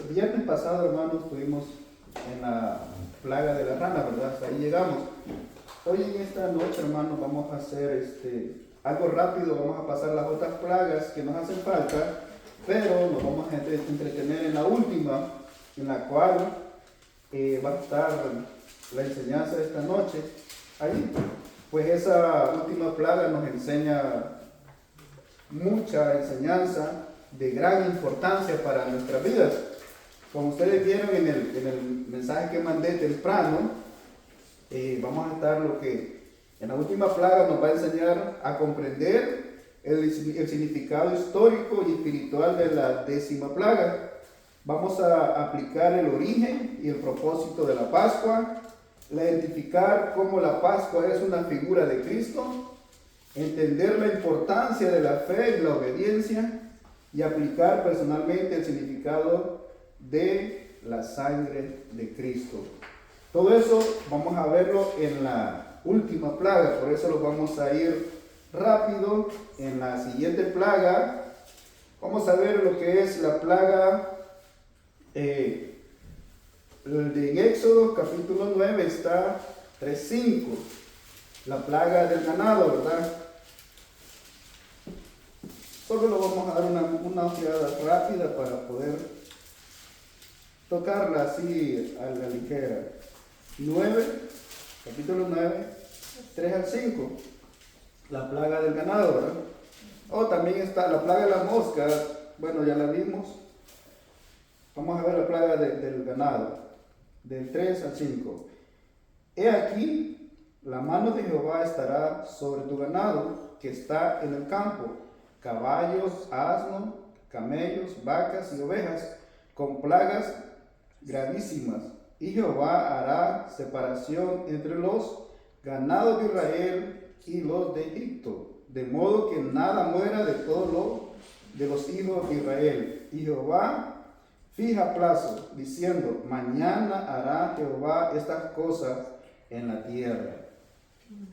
viernes pasado, hermanos, estuvimos en la plaga de la rana, ¿verdad? Hasta ahí llegamos. Hoy en esta noche, hermanos, vamos a hacer algo rápido, vamos a pasar las otras plagas que nos hacen falta, pero nos vamos a entretener en la última, en la cual va a estar la enseñanza de esta noche. Ahí, pues esa última plaga nos enseña mucha enseñanza de gran importancia para nuestras vidas. Como ustedes vieron en el mensaje que mandé temprano, vamos a estar lo que en la última plaga nos va a enseñar a comprender el significado histórico y espiritual de la 10ª plaga. Vamos a aplicar el origen y el propósito de la Pascua, identificar cómo la Pascua es una figura de Cristo, entender la importancia de la fe y la obediencia y aplicar personalmente el significado de la sangre de Cristo. Todo eso vamos a verlo en la última plaga, por eso lo vamos a ir rápido. En la siguiente plaga vamos a ver lo que es la plaga de Éxodo capítulo 9, está 3:5, la plaga del ganado, ¿verdad? Solo lo vamos a dar una ojeada rápida para poder tocarla así a la ligera. 9, capítulo 9, 3 al 5, la plaga del ganado, ¿verdad? También está la plaga de la mosca, bueno, ya la vimos. Vamos a ver la plaga del ganado, del 3 al 5. He aquí, la mano de Jehová estará sobre tu ganado que está en el campo, caballos, asnos, camellos, vacas y ovejas, con plagas gravísimas. Y Jehová hará separación entre los ganados de Israel y los de Egipto, de modo que nada muera de todo de los hijos de Israel. Y Jehová fija plazo, diciendo: mañana hará Jehová estas cosas en la tierra.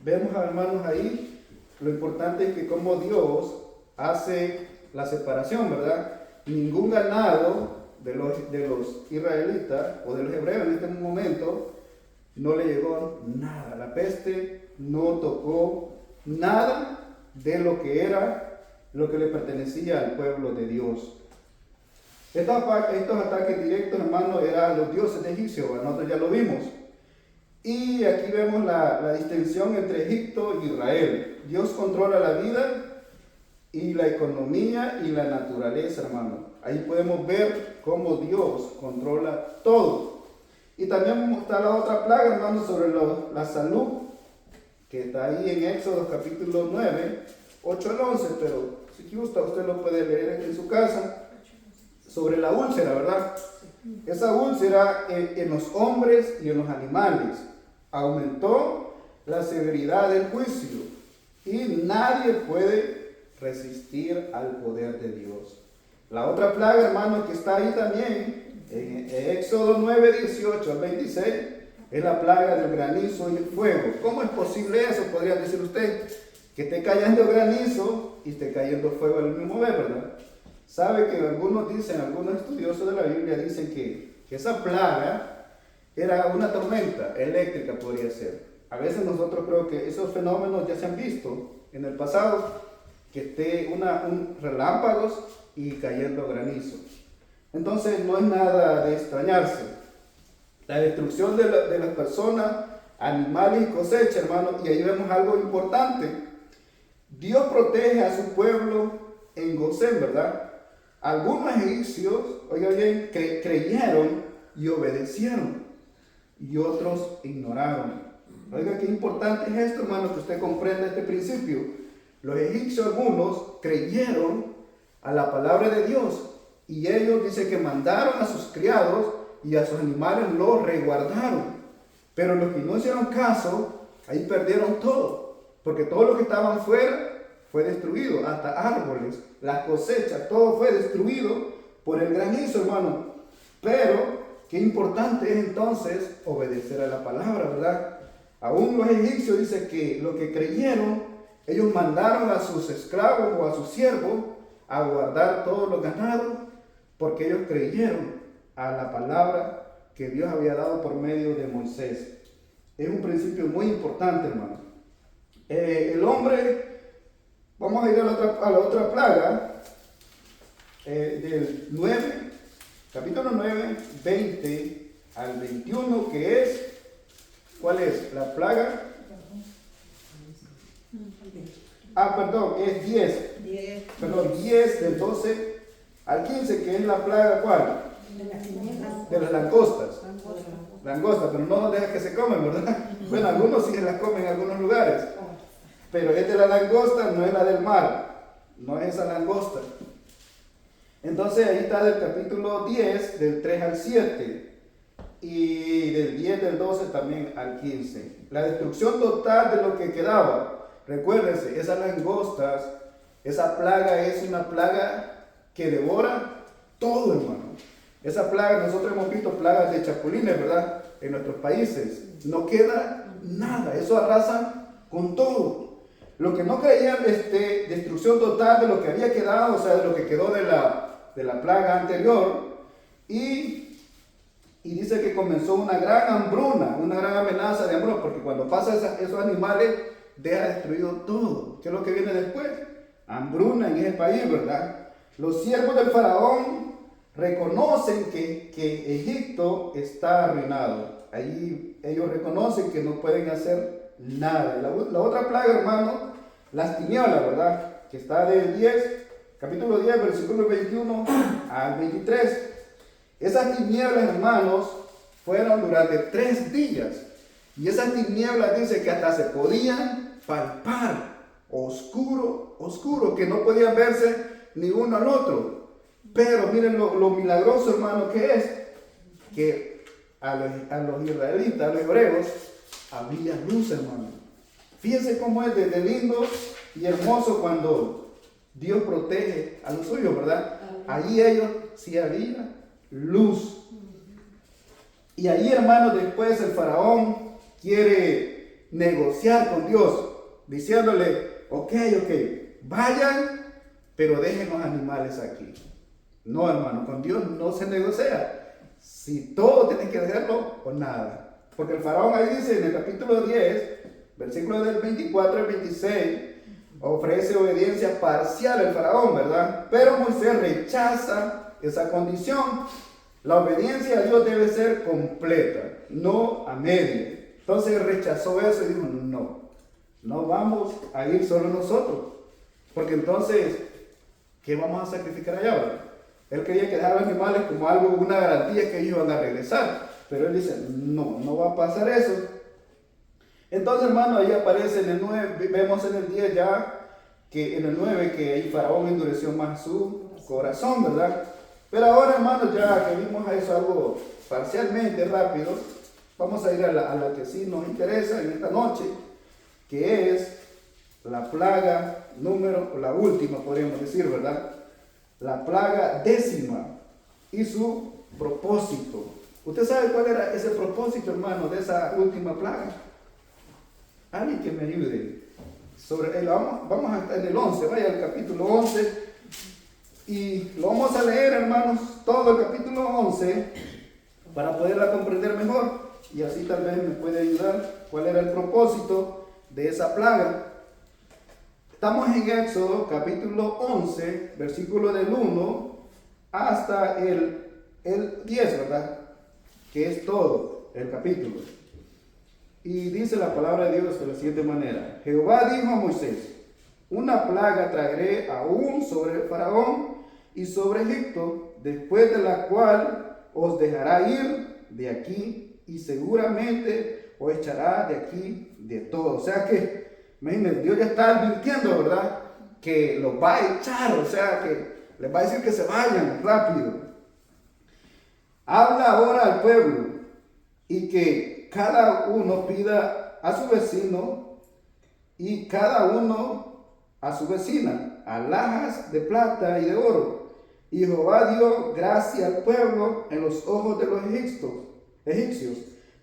Vemos, hermanos, ahí lo importante es que como Dios hace la separación, ¿verdad? Ningún ganado de los israelitas o de los hebreos en este momento no le llegó nada. La peste no tocó nada de lo que era, lo que le pertenecía al pueblo de Dios. Estos ataques directos, hermanos, eran los dioses de Egipto, nosotros ya lo vimos. Y aquí vemos la distinción entre Egipto y Israel. Dios controla la vida y la economía y la naturaleza, hermano. Ahí podemos ver cómo Dios controla todo. Y también está la otra plaga, hermano, sobre la salud, que está ahí en Éxodo capítulo 9, 8 al 11, pero si gusta usted lo puede leer en su casa, sobre la úlcera, ¿verdad? Esa úlcera en los hombres y en los animales aumentó la severidad del juicio y nadie puede resistir al poder de Dios. La otra plaga, hermano, que está ahí también, en Éxodo 9, 18 al 26, es la plaga del granizo y el fuego. ¿Cómo es posible eso? Podría decir usted, que esté cayendo granizo y esté cayendo fuego al mismo vez, ¿verdad? Sabe que algunos estudiosos de la Biblia dicen que esa plaga era una tormenta eléctrica, podría ser. A veces nosotros creo que esos fenómenos ya se han visto en el pasado, que esté un relámpagos y cayendo granizo. Entonces no es nada de extrañarse. La destrucción de las personas, animales y cosecha, hermano, y ahí vemos algo importante. Dios protege a su pueblo en Gosén, ¿verdad? Algunos egipcios, oiga bien, creyeron y obedecieron, y otros ignoraron. Oiga, qué importante es esto, hermano, que usted comprenda este principio. Los egipcios, algunos, creyeron a la palabra de Dios, y ellos dicen que mandaron a sus criados y a sus animales los resguardaron. Pero los que no hicieron caso, ahí perdieron todo, porque todo lo que estaban fuera fue destruido, hasta árboles, las cosechas, todo fue destruido por el granizo, hermano. Pero qué importante es entonces obedecer a la palabra, ¿verdad? Aún los egipcios dicen que lo que creyeron, ellos mandaron a sus esclavos o a sus siervos a guardar todos los ganados, porque ellos creyeron. a la palabra que Dios había dado por medio de Moisés. Es un principio muy importante, hermano. El hombre, vamos a ir a la otra plaga, del 9, capítulo 9, 20 al 21, que es, ¿cuál es? La plaga. Es 10. Perdón, 10 del 12 al 15, que es la plaga, ¿cuál? De las langostas. Langostas, pero no nos deja que se comen, ¿verdad? Bueno, algunos sí las comen en algunos lugares. Pero es de la langosta, no es la del mar. No es esa langosta. Entonces ahí está del capítulo 10, del 3 al 7. Y del 10 del 12 también al 15. La destrucción total de lo que quedaba. Recuérdense, esas langostas, esa plaga es una plaga que devora todo, hermano. Esa plaga, nosotros hemos visto plagas de chapulines, ¿verdad? En nuestros países. No queda nada, eso arrasa con todo. Lo que no creían, destrucción total de lo que había quedado, o sea, de lo que quedó de la plaga anterior. Y dice que comenzó una gran hambruna, una gran amenaza de hambruna, porque cuando pasan esos animales, deja destruido todo. ¿Qué es lo que viene después? Hambruna en ese país, ¿verdad? Los siervos del faraón reconocen que Egipto está arruinado. Allí ellos reconocen que no pueden hacer nada. La otra plaga, hermano, las tinieblas, ¿verdad? Que está del 10, capítulo 10, versículo 21 al 23. Esas tinieblas, hermanos, fueron durante 3 días. Y esas tinieblas dice que hasta se podían palpar, oscuro, que no podían verse ni uno al otro. Pero miren lo milagroso, hermano, que es que a los israelitas, a los hebreos, había luz, hermano. Fíjense cómo es de lindo y hermoso cuando Dios protege a los suyos, ¿verdad? Allí ellos sí había luz. Y allí, hermano, después el faraón quiere negociar con Dios, diciéndole, ok, vayan, pero dejen los animales aquí. No, hermano, con Dios no se negocia. Si todo tienen que dejarlo o nada. Porque el faraón ahí dice en el capítulo 10, versículo del 24 al 26, ofrece obediencia parcial al faraón, ¿verdad? Pero Moisés rechaza esa condición. La obediencia a Dios debe ser completa, no a media. Entonces rechazó eso y dijo, no vamos a ir solo nosotros. Porque entonces, ¿qué vamos a sacrificar allá, verdad? Él quería que dejara los animales como algo, una garantía que ellos iban a regresar. Pero él dice, no va a pasar eso. Entonces, hermano, ahí aparece en el 9, vemos en el 10 ya, que en el 9 que el faraón endureció más su corazón, ¿verdad? Pero ahora, hermanos, ya que vimos eso algo parcialmente rápido, vamos a ir a la que sí nos interesa en esta noche, que es la plaga la última, podríamos decir, ¿verdad? La plaga 10ª y su propósito. ¿Usted sabe cuál era ese propósito, hermano, de esa última plaga? Alguien que me ayude. Vamos a estar en el 11, vaya al capítulo 11. Y lo vamos a leer, hermanos, todo el capítulo 11 para poderla comprender mejor. Y así tal vez me puede ayudar cuál era el propósito de esa plaga. Estamos en Éxodo capítulo 11, versículo del 1 hasta el 10, ¿verdad? Que es todo el capítulo. Y dice la palabra de Dios de la siguiente manera. Jehová dijo a Moisés, una plaga traeré aún sobre el faraón y sobre Egipto, después de la cual os dejará ir de aquí y seguramente os echará de aquí de todo. O sea que, imagínense, Dios ya está advirtiendo, ¿verdad? Que los va a echar, o sea que les va a decir que se vayan rápido. Habla ahora al pueblo y que cada uno pida a su vecino y cada uno a su vecina alhajas de plata y de oro. Y Jehová dio gracia al pueblo en los ojos de los egipcios.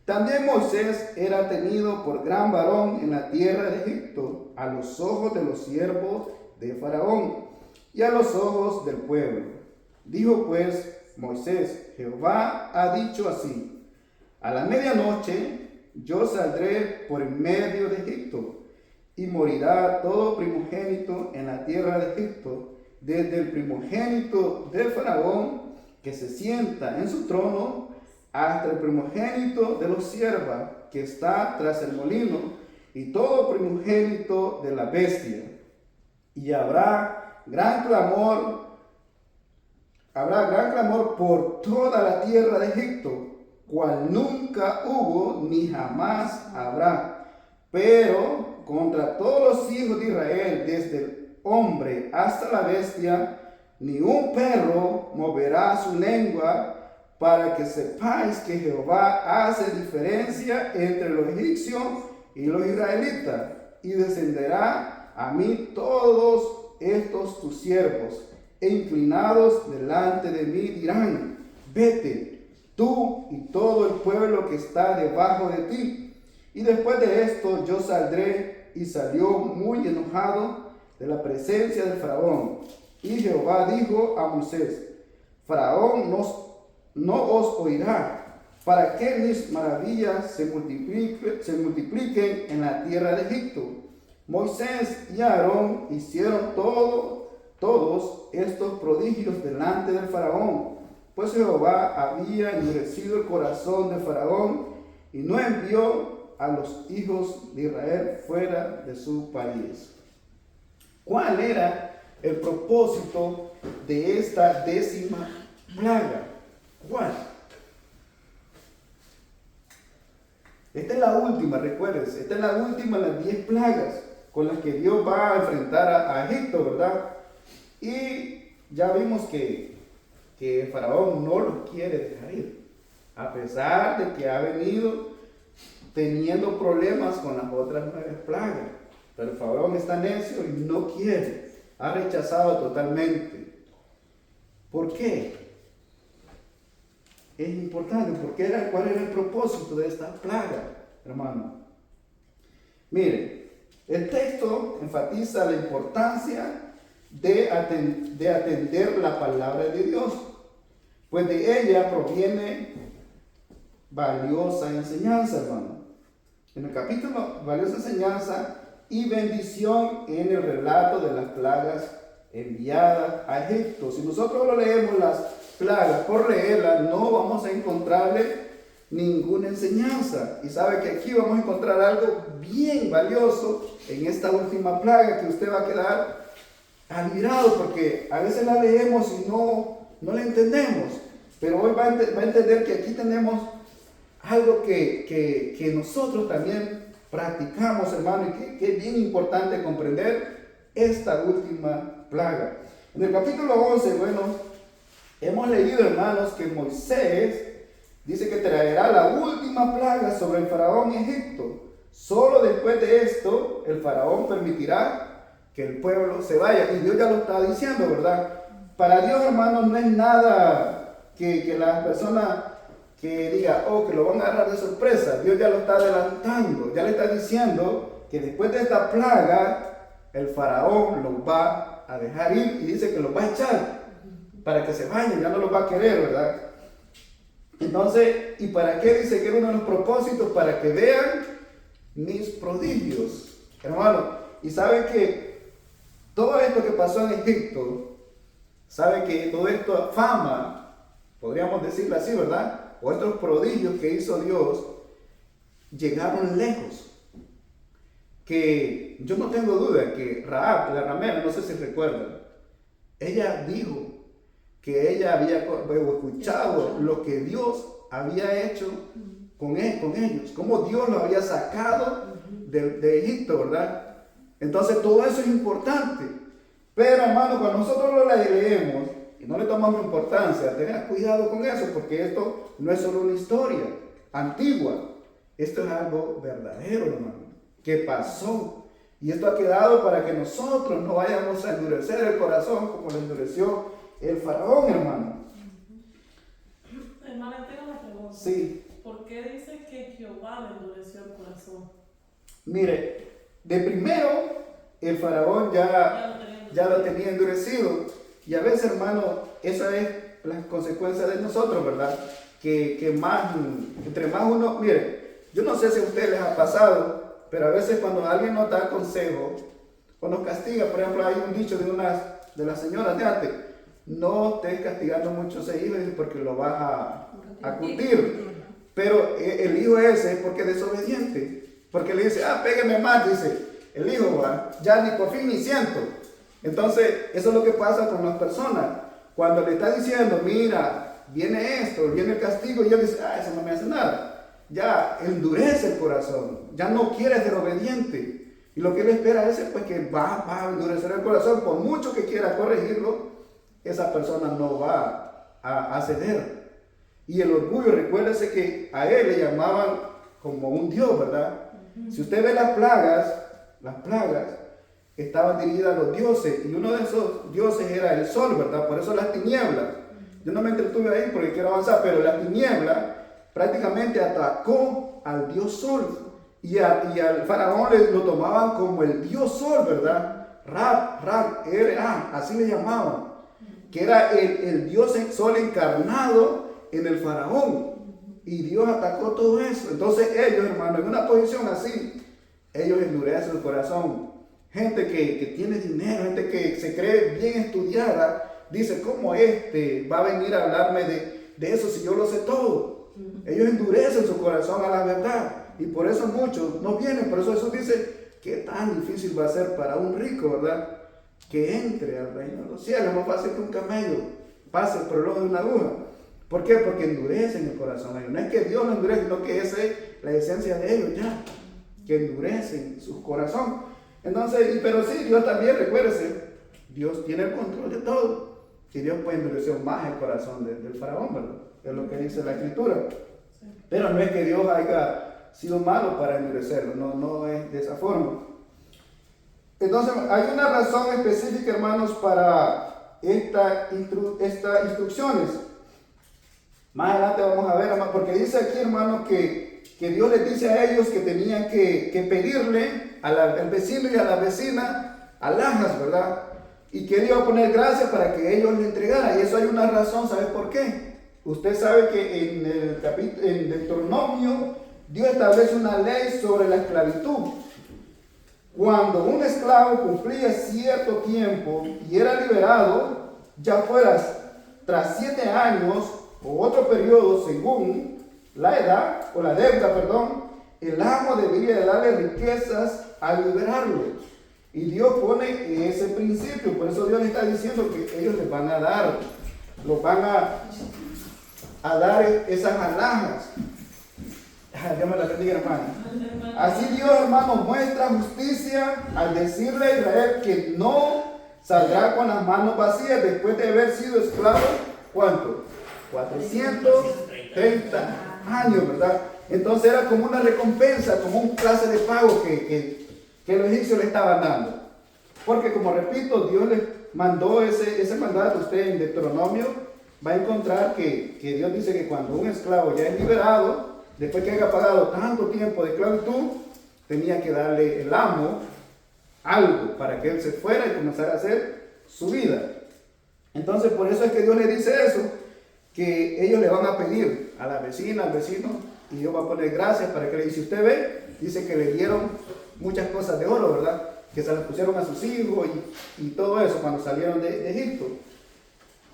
También Moisés era tenido por gran varón en la tierra de Egipto, a los ojos de los siervos de Faraón y a los ojos del pueblo. Dijo pues Moisés, Jehová ha dicho así: a la medianoche yo saldré por en medio de Egipto, y morirá todo primogénito en la tierra de Egipto, desde el primogénito de Faraón, que se sienta en su trono, hasta el primogénito de los siervas, que está tras el molino, y todo primogénito de la bestia. Y habrá gran clamor por toda la tierra de Egipto, cual nunca hubo ni jamás habrá. Pero contra todos los hijos de Israel, desde el hombre hasta la bestia, ni un perro moverá su lengua, para que sepáis que Jehová hace diferencia entre los egipcios y los israelitas, y descenderá a mí todos estos tus siervos, e inclinados delante de mí dirán: vete, tú y todo el pueblo que está debajo de ti. Y después de esto yo saldré. Y salió muy enojado de la presencia de Faraón. Y Jehová dijo a Moisés: Faraón no os oirá, para que mis maravillas se multipliquen en la tierra de Egipto. Moisés y Aarón hicieron todos estos prodigios delante del Faraón, pues Jehová había endurecido el corazón de Faraón y no envió a los hijos de Israel fuera de su país. ¿Cuál era el propósito de esta 10ª plaga? ¿Cuál? Esta es la última, recuérdense, esta es la última de las 10 plagas con las que Dios va a enfrentar a Egipto, ¿verdad? Y ya vimos que Faraón no los quiere dejar ir, a pesar de que ha venido teniendo problemas con las otras 9 plagas. Pero Faraón está necio y no quiere, ha rechazado totalmente. ¿Por qué? Es importante, porque ¿cuál era el propósito de esta plaga, hermano? Mire, el texto enfatiza la importancia de atender la palabra de Dios, pues de ella proviene valiosa enseñanza, hermano. En el capítulo, valiosa enseñanza y bendición en el relato de las plagas enviadas a Egipto. Si nosotros lo leemos las plagas por leerlas, no vamos a encontrarle ninguna enseñanza. Y sabe que aquí vamos a encontrar algo bien valioso en esta última plaga, que usted va a quedar admirado, porque a veces la leemos y no la entendemos. Pero hoy va a entender que aquí tenemos algo que nosotros también practicamos, hermano, y que es bien importante comprender esta última plaga. En el capítulo 11, bueno, hemos leído, hermanos, que Moisés dice que traerá la última plaga sobre el faraón en Egipto. Solo después de esto, el faraón permitirá que el pueblo se vaya. Y Dios ya lo está diciendo, ¿verdad? Para Dios, hermanos, no es nada que la persona que diga, que lo van a agarrar de sorpresa. Dios ya lo está adelantando, ya le está diciendo que después de esta plaga, el faraón los va a dejar ir, y dice que los va a echar para que se vayan, ya no los va a querer, ¿verdad? Entonces, ¿y para qué dice que era uno de los propósitos? Para que vean mis prodigios, hermano. Y sabe que todo esto que pasó en Egipto, sabe que todo esto, fama, podríamos decirlo así, ¿verdad? O estos prodigios que hizo Dios, llegaron lejos. Que yo no tengo duda que Rahab, la ramera, no sé si recuerdan, ella dijo que ella había escuchado lo que Dios había hecho con ellos, cómo Dios los había sacado de Egipto, ¿verdad? Entonces todo eso es importante. Pero, hermano, cuando nosotros lo leemos y no le tomamos importancia, tengan cuidado con eso, porque esto no es solo una historia antigua, esto es algo verdadero, hermano, que pasó. Y esto ha quedado para que nosotros no vayamos a endurecer el corazón como lo endureció el faraón, hermano. Hermana, tengo una pregunta. Sí. ¿Por qué dice que Jehová le endureció el corazón? Mire, de primero, el faraón ya lo tenía endurecido. Y a veces, hermano, eso es las consecuencias de nosotros, ¿verdad? Que más, entre más uno, mire, yo no sé si a ustedes les ha pasado, pero a veces cuando alguien nos da consejo o nos castiga, por ejemplo, hay un dicho de las señoras de antes: no estés castigando mucho a ese hijo porque lo vas a curtir. Pero el hijo ese es porque es desobediente, porque le dice, pégame más, dice el hijo, ya ni por fin ni siento. Entonces, eso es lo que pasa con las personas. Cuando le está diciendo, mira, viene esto, viene el castigo, y él dice, eso no me hace nada. Ya endurece el corazón, ya no quiere ser obediente. Y lo que él espera es pues, que va a endurecer el corazón. Por mucho que quiera corregirlo, esa persona no va a ceder. Y el orgullo, recuérdese que a él le llamaban como un dios, ¿verdad? Si usted ve las plagas estaban dirigidas a los dioses, y uno de esos dioses era el sol, ¿verdad? Por eso las tinieblas. Yo no me entretuve ahí porque quiero avanzar, pero la tiniebla prácticamente atacó al dios sol, y al faraón lo tomaban como el dios sol, ¿verdad? Ra, así le llamaban, que era el dios sol encarnado en el faraón, y Dios atacó todo eso. Entonces ellos, hermanos, en una posición así, ellos endurecen el corazón. Gente que tiene dinero, gente que se cree bien estudiada, dice, ¿cómo va a venir a hablarme de eso si yo lo sé todo? Ellos endurecen su corazón a la verdad, y por eso muchos no vienen. Por eso Jesús dice, qué tan difícil va a ser para un rico, ¿verdad?, que entre al reino de los cielos. Es más fácil que un camello pase por el ojo de una aguja. ¿Por qué? Porque endurecen el corazón. No es que Dios lo endurece, sino que esa es la esencia de ellos ya, que endurecen su corazón. Entonces, pero sí, Dios también, recuérdese, Dios tiene el control de todo. Que Dios puede endurecer más el corazón del faraón, ¿verdad? Es lo que dice la Escritura. Pero no es que Dios haya sido malo para endurecerlo, no es de esa forma. Entonces, hay una razón específica, hermanos, para estas instrucciones. Más adelante vamos a ver, hermano, porque dice aquí, hermano, que Dios les dice a ellos que tenían que pedirle al vecino y a la vecina alhajas, ¿verdad? Y que él iba a poner gracia para que ellos le entregaran. Y eso hay una razón, ¿sabe por qué? Usted sabe que en Deuteronomio Dios establece una ley sobre la esclavitud. Cuando un esclavo cumplía cierto tiempo y era liberado, ya fueras tras 7 años o otro periodo según la edad o la deuda, el amo debería de darle riquezas al liberarlo. Y Dios pone ese principio, por eso Dios le está diciendo que ellos les van a dar, los van a dar esas alhajas. Dios me la bendiga, hermano. Así Dios, hermano, muestra justicia al decirle a Israel que no saldrá con las manos vacías después de haber sido esclavo. ¿Cuánto? 430 años, ¿verdad? Entonces era como una recompensa, como un clase de pago que los egipcios le estaban dando. Porque, como repito, Dios les mandó ese mandato. Usted en Deuteronomio va a encontrar que Dios dice que cuando un esclavo ya es liberado, después que haya pagado tanto tiempo de esclavitud, tenía que darle el amo algo para que él se fuera y comenzara a hacer su vida. Entonces, por eso es que Dios le dice eso, que ellos le van a pedir a la vecina, al vecino, y Dios va a poner gracias para que le dice. Si usted ve, dice que le dieron muchas cosas de oro, ¿verdad? Que se las pusieron a sus hijos y todo eso cuando salieron de Egipto.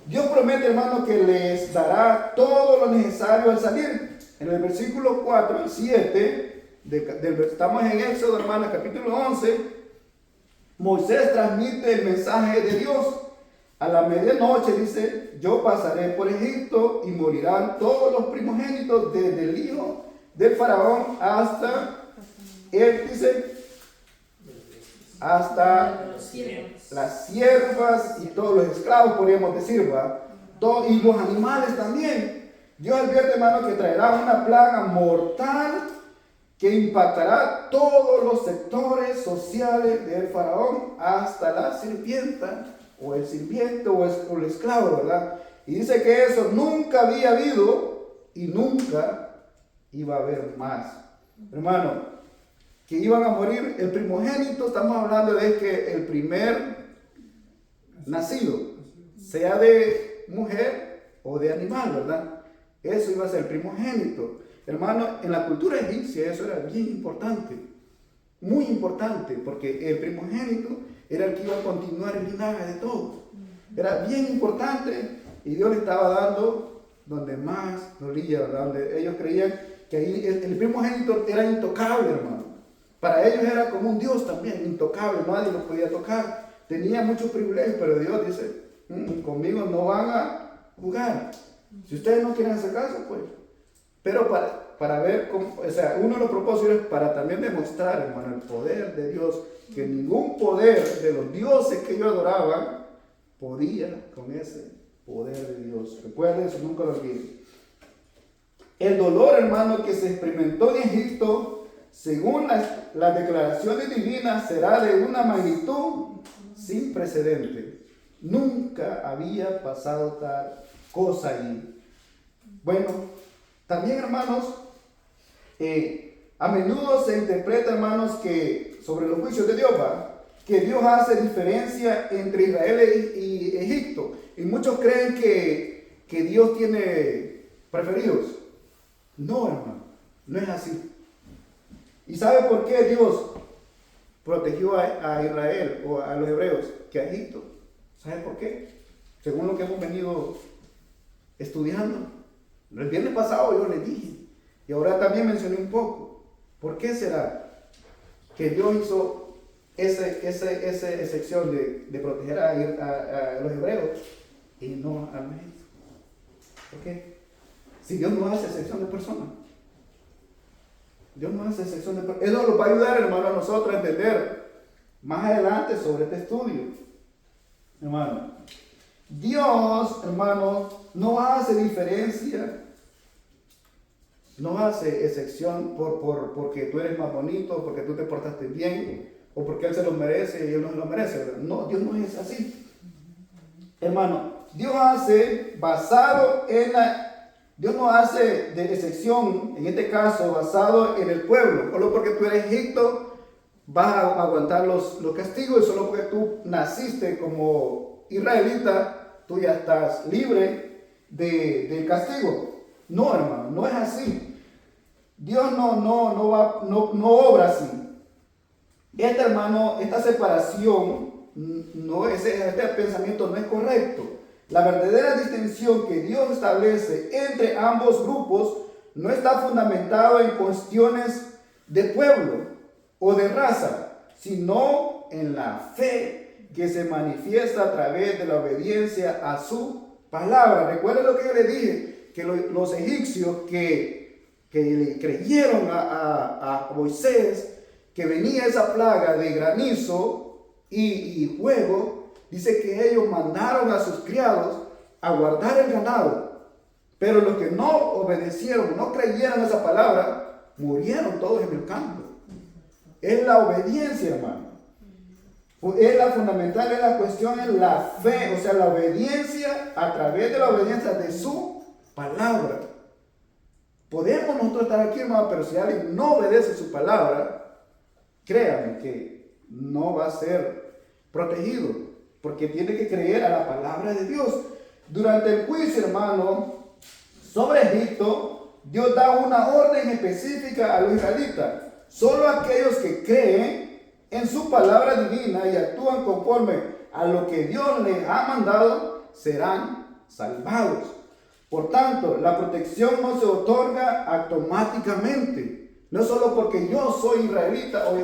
Dios promete, hermano, que les dará todo lo necesario al salir. En el versículo 4 y 7, estamos en Éxodo, hermano, capítulo 11, Moisés transmite el mensaje de Dios. A la medianoche dice, yo pasaré por Egipto y morirán todos los primogénitos desde el hijo del faraón hasta, él dice, hasta las siervas y todos los esclavos, podríamos decir, ¿va? Y los animales también. Dios advierte, hermano, que traerá una plaga mortal que impactará todos los sectores sociales del faraón hasta la sirvienta o el sirviente o el esclavo, ¿verdad? Y dice que eso nunca había habido y nunca iba a haber más. Hermano, que iban a morir el primogénito, estamos hablando de que el primer nacido, sea de mujer o de animal, ¿verdad? Eso iba a ser el primogénito. Hermano, en la cultura egipcia eso era bien importante, muy importante, porque el primogénito era el que iba a continuar el linaje de todos. Era bien importante y Dios le estaba dando donde más dolía, donde ellos creían que ahí el primogénito era intocable, hermano. Para ellos era como un Dios también, intocable, nadie lo podía tocar. Tenía muchos privilegios, pero Dios dice, conmigo no van a jugar. Si ustedes no quieren hacer caso, pues. Pero para ver cómo, o sea, uno de los propósitos es para también demostrar, hermano, el poder de Dios, que ningún poder de los dioses que ellos adoraban podía con ese poder de Dios. Recuerden eso, nunca lo olviden. El dolor, hermano, que se experimentó en Egipto, según las declaraciones divinas, será de una magnitud sin precedente. Nunca había pasado tal cosa allí. Bueno, también, hermanos, a menudo se interpreta, hermanos, que sobre los juicios de Dios, que Dios hace diferencia entre Israel y Egipto. Y muchos creen que Dios tiene preferidos. No, hermano, no es así. ¿Y sabe por qué Dios protegió a Israel o a los hebreos que a Egipto? ¿Sabe por qué? Según lo que hemos venido estudiando. El viernes pasado yo les dije, y ahora también mencioné un poco. ¿Por qué será que Dios hizo esa excepción de proteger a los hebreos y no a los egipcios? ¿Por qué? Si Dios no hace excepción de personas. Dios no hace excepción de personas. Eso nos va a ayudar, hermano, a nosotros a entender más adelante sobre este estudio. Hermano, Dios, hermano, no hace diferencia, no hace excepción porque tú eres más bonito, porque tú te portaste bien, o porque Él se lo merece y Él no se lo merece, ¿verdad? No, Dios no es así. Hermano, Dios hace basado en Dios no hace de excepción, en este caso, basado en el pueblo. Solo porque tú eres Egipto, vas a aguantar los castigos, y solo porque tú naciste como israelita, tú ya estás libre del castigo. No, hermano, no es así. Dios no obra así. Hermano, esta separación, este pensamiento no es correcto. La verdadera distinción que Dios establece entre ambos grupos no está fundamentado en cuestiones de pueblo o de raza, sino en la fe que se manifiesta a través de la obediencia a su palabra. Recuerden lo que yo les dije, que los egipcios que le creyeron a Moisés, que venía esa plaga de granizo y fuego, dice que ellos mandaron a sus criados a guardar el ganado. Pero los que no obedecieron, no creyeron esa palabra, murieron todos en el campo. Es la obediencia, hermano. Es la fundamental, es la cuestión, es la fe, o sea, la obediencia a través de la obediencia de su palabra. Podemos nosotros estar aquí, hermano, pero si alguien no obedece su palabra, créanme que no va a ser protegido. Porque tiene que creer a la palabra de Dios. Durante el juicio, hermano, sobre Egipto, Dios da una orden específica a los israelitas. Solo aquellos que creen en su palabra divina y actúan conforme a lo que Dios les ha mandado, serán salvados. Por tanto, la protección no se otorga automáticamente. No solo porque yo soy israelita o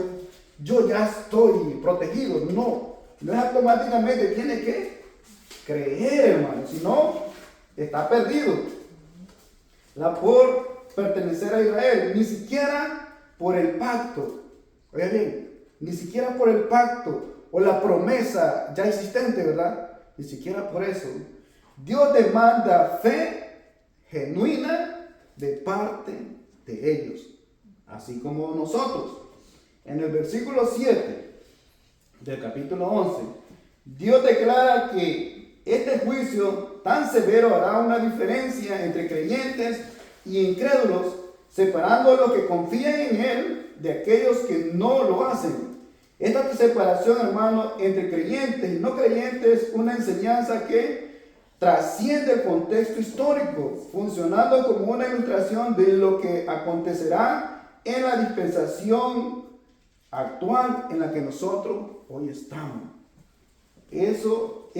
yo ya estoy protegido, no. No es automáticamente, tiene que creer, hermano, si no, está perdido. Por pertenecer a Israel, ni siquiera por el pacto, oiga bien, ni siquiera por el pacto o la promesa ya existente, ¿verdad? Ni siquiera por eso. Dios demanda fe genuina de parte de ellos, así como nosotros. En el versículo 7 del capítulo 11, Dios declara que este juicio tan severo hará una diferencia entre creyentes y incrédulos, separando a los que confían en Él de aquellos que no lo hacen. Esta separación, hermano, entre creyentes y no creyentes es una enseñanza que trasciende el contexto histórico, funcionando como una ilustración de lo que acontecerá en la dispensación actual en la que nosotros hoy estamos. Esto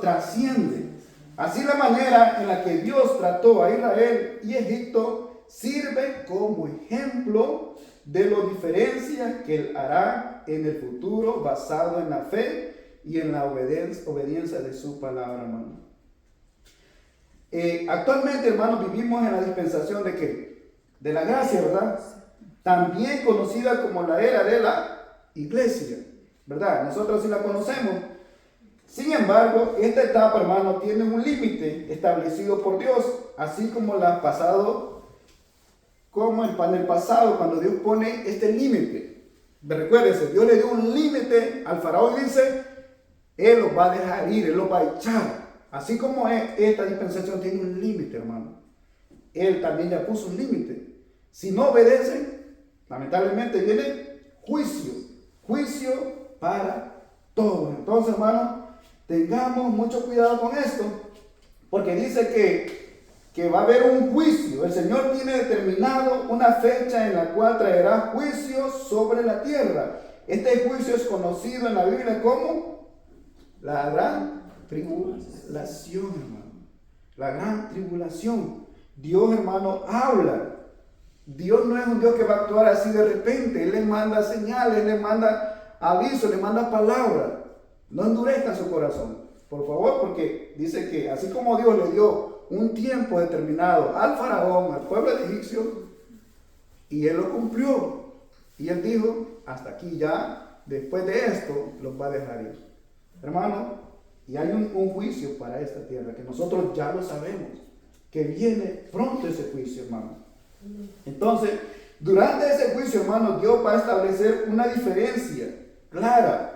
trasciende. Así la manera en la que Dios trató a Israel y Egipto sirve como ejemplo de la diferencia que Él hará en el futuro basado en la fe y en la obediencia de su palabra, hermano. Actualmente, hermanos, vivimos en la dispensación de ¿qué? De la gracia, ¿verdad? También conocida como la era de la iglesia, ¿verdad? Nosotros sí la conocemos. Sin embargo, esta etapa, hermano, tiene un límite establecido por Dios, así como la pasado, como en el pasado, cuando Dios pone este límite. Recuérdese, Dios le dio un límite al faraón y dice, Él los va a dejar ir, Él los va a echar. Así como esta dispensación tiene un límite, hermano, Él también ya puso un límite. Si no obedecen, lamentablemente viene juicio para todos. Entonces, hermano, tengamos mucho cuidado con esto, porque dice que va a haber un juicio. El Señor tiene determinado una fecha en la cual traerá juicio sobre la tierra. Este juicio es conocido en la Biblia como la gran tribulación, hermano. La gran tribulación. Dios, hermano, habla. Dios no es un Dios que va a actuar así de repente. Él le manda señales, le manda avisos, le manda palabras. No endurezcan su corazón, por favor, porque dice que así como Dios le dio un tiempo determinado al faraón, al pueblo de egipcio, y él lo cumplió. Y él dijo, hasta aquí ya, después de esto, los va a dejar ir. Hermano, y hay un juicio para esta tierra, que nosotros ya lo sabemos, que viene pronto ese juicio, hermano. Entonces, durante ese juicio, hermano, Dios va a establecer una diferencia clara.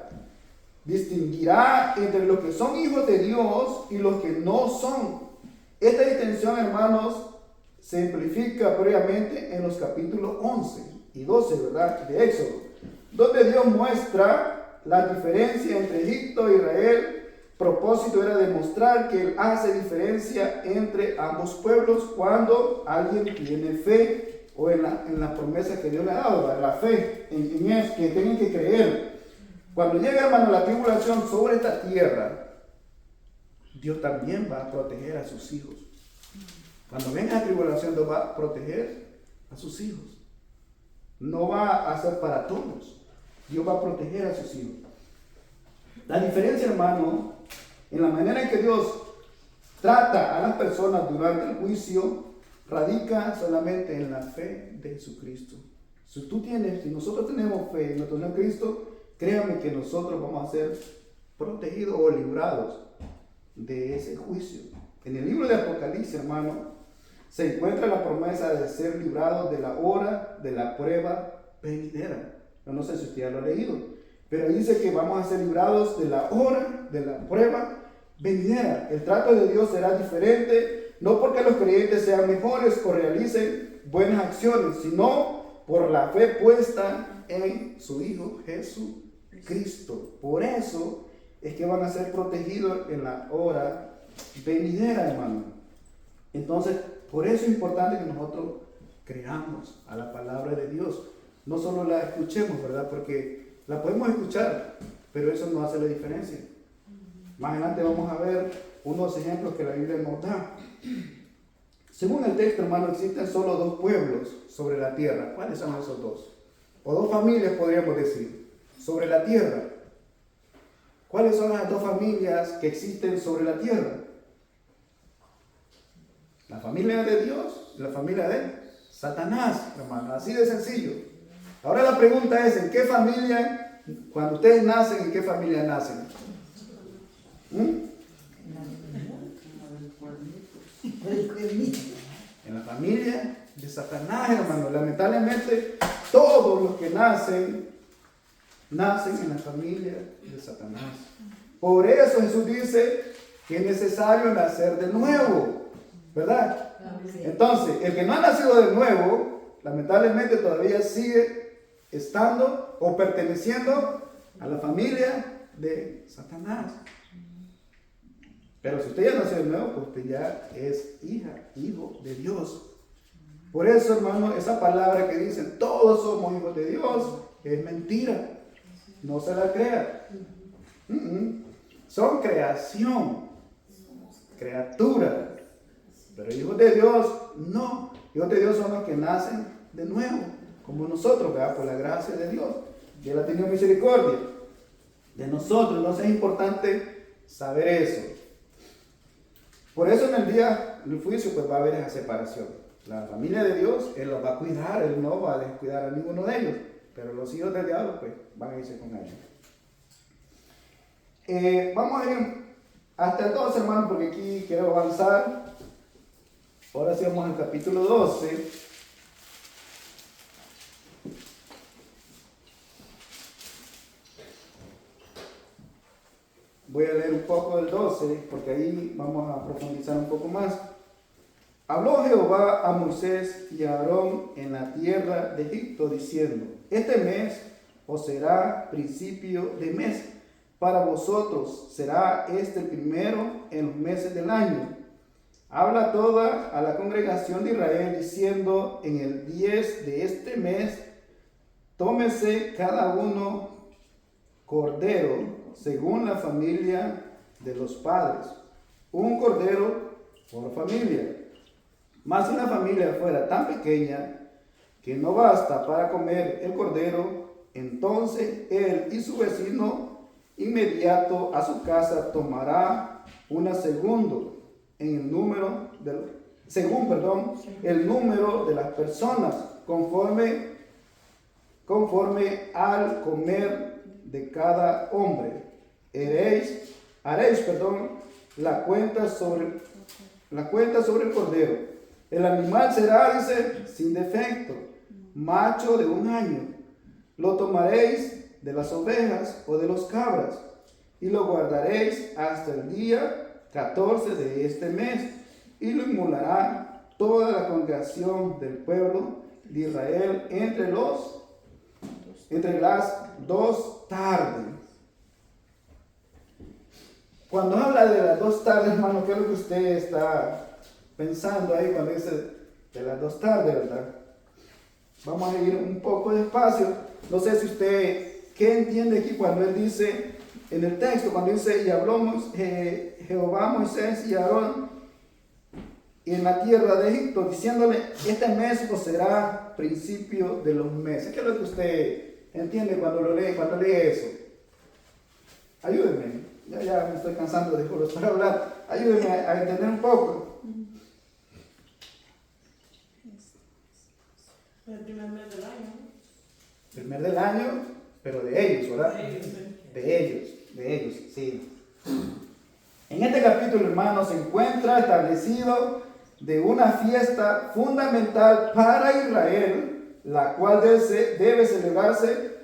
Distinguirá entre los que son hijos de Dios y los que no son. Esta distinción, hermanos, se amplifica previamente en los capítulos 11 y 12, ¿verdad?, de Éxodo, donde Dios muestra la diferencia entre Egipto e Israel. Propósito era demostrar que Él hace diferencia entre ambos pueblos cuando alguien tiene fe o en la promesa que Dios le ha dado, la fe en eso, que tienen que creer. Cuando llega, hermano, la tribulación sobre esta tierra, Dios también va a proteger a sus hijos. Cuando venga la tribulación, Dios va a proteger a sus hijos. No va a ser para todos. Dios va a proteger a sus hijos. La diferencia, hermano, en la manera en que Dios trata a las personas durante el juicio, radica solamente en la fe de Jesucristo. Si nosotros tenemos fe en nuestro Señor Cristo, créanme que nosotros vamos a ser protegidos o librados de ese juicio. En el libro de Apocalipsis, hermano, se encuentra la promesa de ser librados de la hora de la prueba venidera. No sé si usted ya lo ha leído, pero dice que vamos a ser librados de la hora de la prueba venidera. El trato de Dios será diferente, no porque los creyentes sean mejores o realicen buenas acciones, sino por la fe puesta en su Hijo Jesucristo. Por eso es que van a ser protegidos en la hora venidera, hermano. Entonces, por eso es importante que nosotros creamos a la palabra de Dios. No solo la escuchemos, ¿verdad? Porque la podemos escuchar, pero eso no hace la diferencia. Más adelante vamos a ver unos ejemplos que la Biblia nos da. Según el texto, hermano, existen solo dos pueblos sobre la tierra. ¿Cuáles son esos dos? O dos familias, podríamos decir, sobre la tierra. ¿Cuáles son las dos familias que existen sobre la tierra? La familia de Dios y la familia de Satanás, hermano. Así de sencillo. Ahora la pregunta es, ¿en qué familia, cuando ustedes nacen, en qué familia nacen? En la familia de Satanás, hermano. Lamentablemente, todos los que nacen en la familia de Satanás. Por eso Jesús dice que es necesario nacer de nuevo, ¿verdad? Entonces, el que no ha nacido de nuevo, lamentablemente todavía sigue estando o perteneciendo a la familia de Satanás. Pero si usted ya nació de nuevo, pues usted ya es hija, hijo de Dios. Por eso, hermano, esa palabra que dicen, todos somos hijos de Dios, es mentira. No se la crea. Son creación, criaturas. Pero hijos de Dios, no. Hijos de Dios son los que nacen de nuevo, como nosotros, ¿verdad? Por la gracia de Dios. Y Él ha tenido misericordia de nosotros. Entonces es importante saber eso. Por eso en el día del juicio pues va a haber esa separación. La familia de Dios, Él los va a cuidar, Él no va a descuidar a ninguno de ellos. Pero los hijos del diablo pues van a irse con ellos. Vamos a ir hasta el 12, hermano, porque aquí quiero avanzar. Ahora sí vamos al capítulo 12. Voy a leer un poco del 12, porque ahí vamos a profundizar un poco más. Habló Jehová a Moisés y a Aarón en la tierra de Egipto, diciendo: este mes os será principio de mes. Para vosotros será este el primero en los meses del año. Habla toda a la congregación de Israel, diciendo: en el 10 de este mes, tómese cada uno cordero, según la familia de los padres, un cordero por familia. Mas si la familia fuera tan pequeña que no basta para comer el cordero, entonces él y su vecino inmediato a su casa tomará una según el número de las personas, conforme al comer de cada hombre. Haréis la cuenta sobre el cordero. El animal será, dice, sin defecto, macho de 1 año. Lo tomaréis de las ovejas o de los cabras, y lo guardaréis hasta el día 14 de este mes, y lo inmolará toda la congregación del pueblo de Israel entre las 2 tardes. Cuando habla de las 2 tardes, hermano, ¿qué es lo que usted está pensando ahí cuando dice de las 2 tardes, verdad? Vamos a ir un poco despacio. No sé si usted, ¿qué entiende aquí cuando él dice, en el texto, cuando dice: y habló Jehová a Moisés y a Aarón en la tierra de Egipto, diciéndole: este mes os será principio de los meses? ¿Qué es lo que usted entiende cuando lee eso? Ayúdenme, ya me estoy cansando de para hablar. Ayúdenme a entender un poco. El primer mes del año. Primer del año, pero de ellos, ¿verdad? De ellos, sí. En este capítulo, hermano, se encuentra establecido de una fiesta fundamental para Israel, la cual debe celebrarse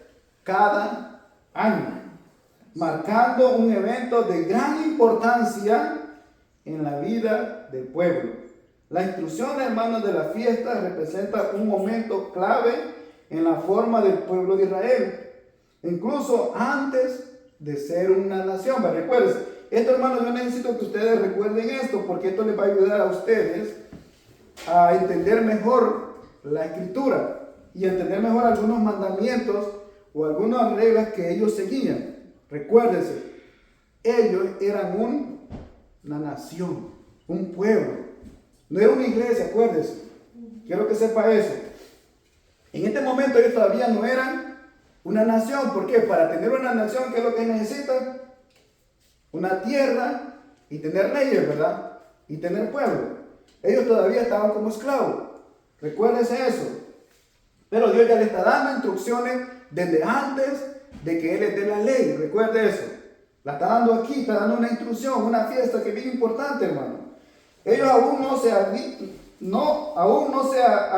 cada año, marcando un evento de gran importancia en la vida del pueblo. La instrucción, hermanos, de la fiesta representa un momento clave en la forma del pueblo de Israel, incluso antes de ser una nación. ¿Me recuerdas? Esto, hermanos, yo necesito que ustedes recuerden esto, porque esto les va a ayudar a ustedes a entender mejor la escritura y entender mejor algunos mandamientos o algunas reglas que ellos seguían. Recuérdense, ellos eran una nación, un pueblo. No era una iglesia, acuérdense. Quiero que sepa eso. En este momento ellos todavía no eran una nación. ¿Por qué? Para tener una nación, ¿qué es lo que necesita? Una tierra y tener leyes, ¿verdad? Y tener pueblo. Ellos todavía estaban como esclavos. Recuérdense eso. Pero Dios ya le está dando instrucciones desde antes de que Él les dé la ley. Recuerde eso. La está dando aquí, está dando una instrucción, una fiesta que es bien importante, hermano. Ellos aún no se ha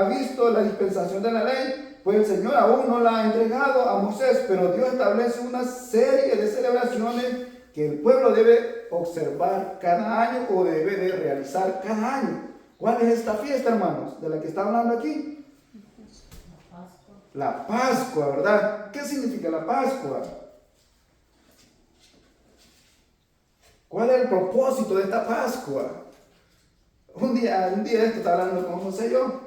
visto la dispensación de la ley, pues el Señor aún no la ha entregado a Moisés, pero Dios establece una serie de celebraciones que el pueblo debe observar cada año o debe de realizar cada año. ¿Cuál es esta fiesta, hermanos, de la que está hablando aquí? La Pascua, ¿verdad? ¿Qué significa la Pascua? ¿Cuál es el propósito de esta Pascua? Un día de esto estaba hablando con José y yo,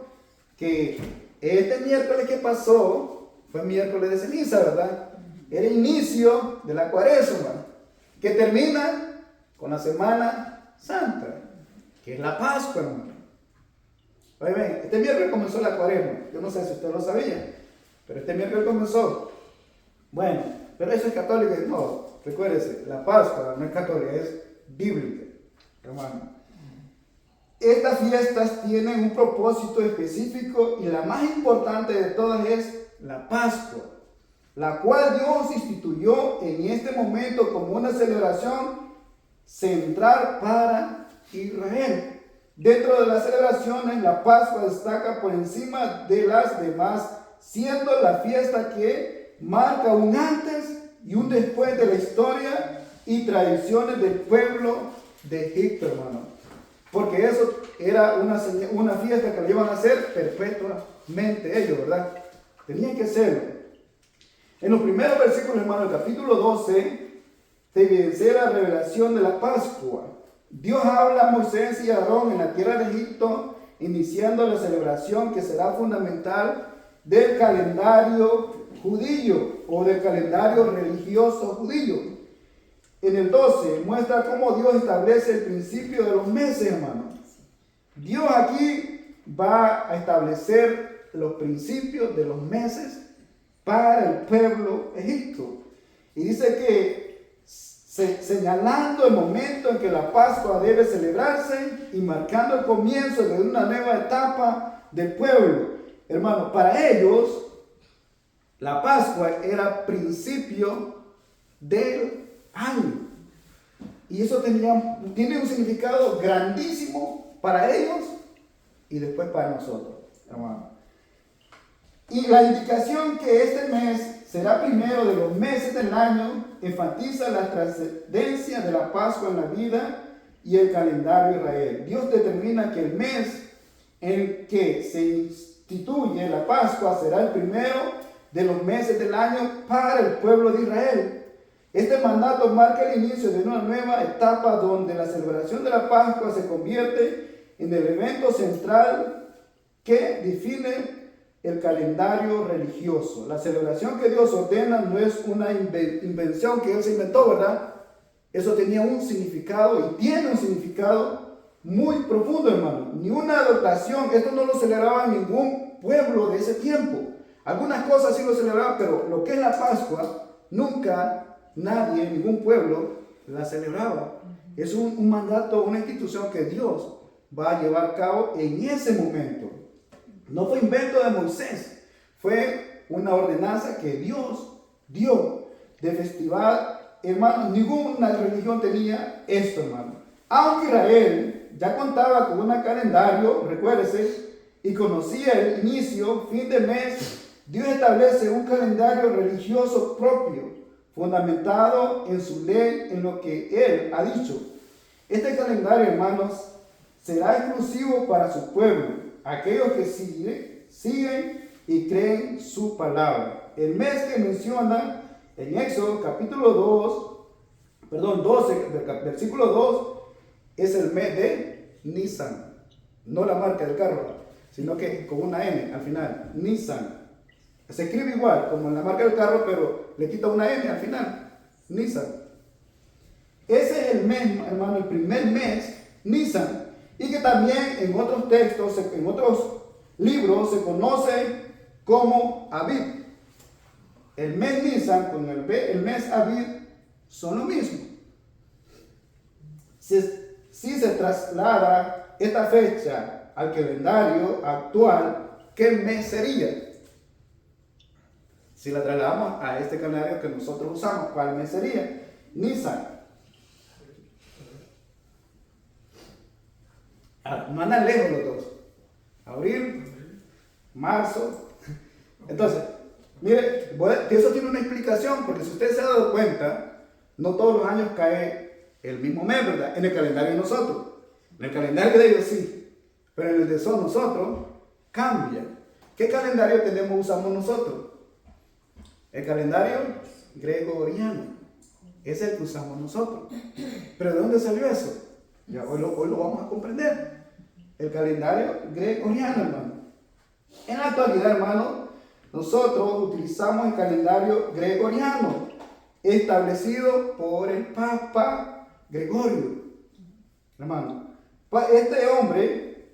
que este miércoles que pasó fue miércoles de ceniza, ¿verdad? Era el inicio de la Cuaresma, que termina con la Semana Santa, que es la Pascua, hermano. Oye, ven, este miércoles comenzó la Cuaresma. Yo no sé si usted lo sabía, pero este miércoles comenzó. Bueno, pero eso es católico. No, recuérdese, la Pascua no es católica, es bíblica, hermano. Estas fiestas tienen un propósito específico y la más importante de todas es la Pascua, la cual Dios instituyó en este momento como una celebración central para Israel. Dentro de las celebraciones, la Pascua destaca por encima de las demás, siendo la fiesta que marca un antes y un después de la historia y tradiciones del pueblo de Egipto, hermano. Porque eso era una fiesta que le iban a hacer perpetuamente ellos, ¿verdad? Tenían que hacerlo. En los primeros versículos, hermano, del capítulo 12, se evidencia la revelación de la Pascua. Dios habla a Moisés y a Aarón en la tierra de Egipto, iniciando la celebración que será fundamental del calendario judío o del calendario religioso judío. En el 12 muestra cómo Dios establece el principio de los meses, hermano. Dios aquí va a establecer los principios de los meses para el pueblo Egipto. Y dice que señalando el momento en que la Pascua debe celebrarse y marcando el comienzo de una nueva etapa del pueblo. Hermano, para ellos la Pascua era principio del año. Y eso tiene un significado grandísimo para ellos y después para nosotros, hermano. Y la indicación que este mes será primero de los meses del año enfatiza la trascendencia de la Pascua en la vida y el calendario de Israel. Dios determina que el mes en que se instituye la Pascua será el primero de los meses del año para el pueblo de Israel. Este mandato marca el inicio de una nueva etapa donde la celebración de la Pascua se convierte en el evento central que define el calendario religioso. La celebración que Dios ordena no es una invención que Él se inventó, ¿verdad? Eso tenía un significado y tiene un significado muy profundo, hermano. Ni una adaptación, esto no lo celebraba ningún pueblo de ese tiempo. Algunas cosas sí lo celebraban, pero lo que es la Pascua, nunca nadie, ningún pueblo la celebraba. Es un mandato, una institución que Dios va a llevar a cabo en ese momento. No fue invento de Moisés, fue una ordenanza que Dios dio de festival. Hermano, ninguna religión tenía esto, hermano. Aunque Israel ya contaba con un calendario, recuérdese, y conocía el inicio, fin de mes, Dios establece un calendario religioso propio, fundamentado en su ley, en lo que Él ha dicho. Este calendario, hermanos, será exclusivo para su pueblo, aquellos que siguen y creen su palabra. El mes que menciona en Éxodo capítulo 12, versículo 2, es el mes de Nisan. No la marca del carro, sino que con una N al final, Nisan. Se escribe igual como en la marca del carro, pero le quita una N al final, Nisan. Ese es el mes, hermano, el primer mes, Nisan. Y que también en otros textos, en otros libros, se conoce como Abib. El mes Nisan con el mes Abib son lo mismo. Si se traslada esta fecha al calendario actual, ¿qué mes sería? Si la trasladamos a este calendario que nosotros usamos, ¿cuál mes sería? Nisan. No andan lejos los dos. Abril, marzo. Entonces, mire, eso tiene una explicación, porque si usted se ha dado cuenta, no todos los años cae el mismo mes, ¿verdad? En el calendario de nosotros. En el calendario de ellos sí, pero en el de nosotros cambia. ¿Qué calendario usamos nosotros? El calendario gregoriano. Es el que usamos nosotros. ¿Pero de dónde salió eso? Ya, hoy lo vamos a comprender. El calendario gregoriano, hermano. En la actualidad, hermano, nosotros utilizamos el calendario gregoriano, establecido por el Papa Gregorio. Hermano, este hombre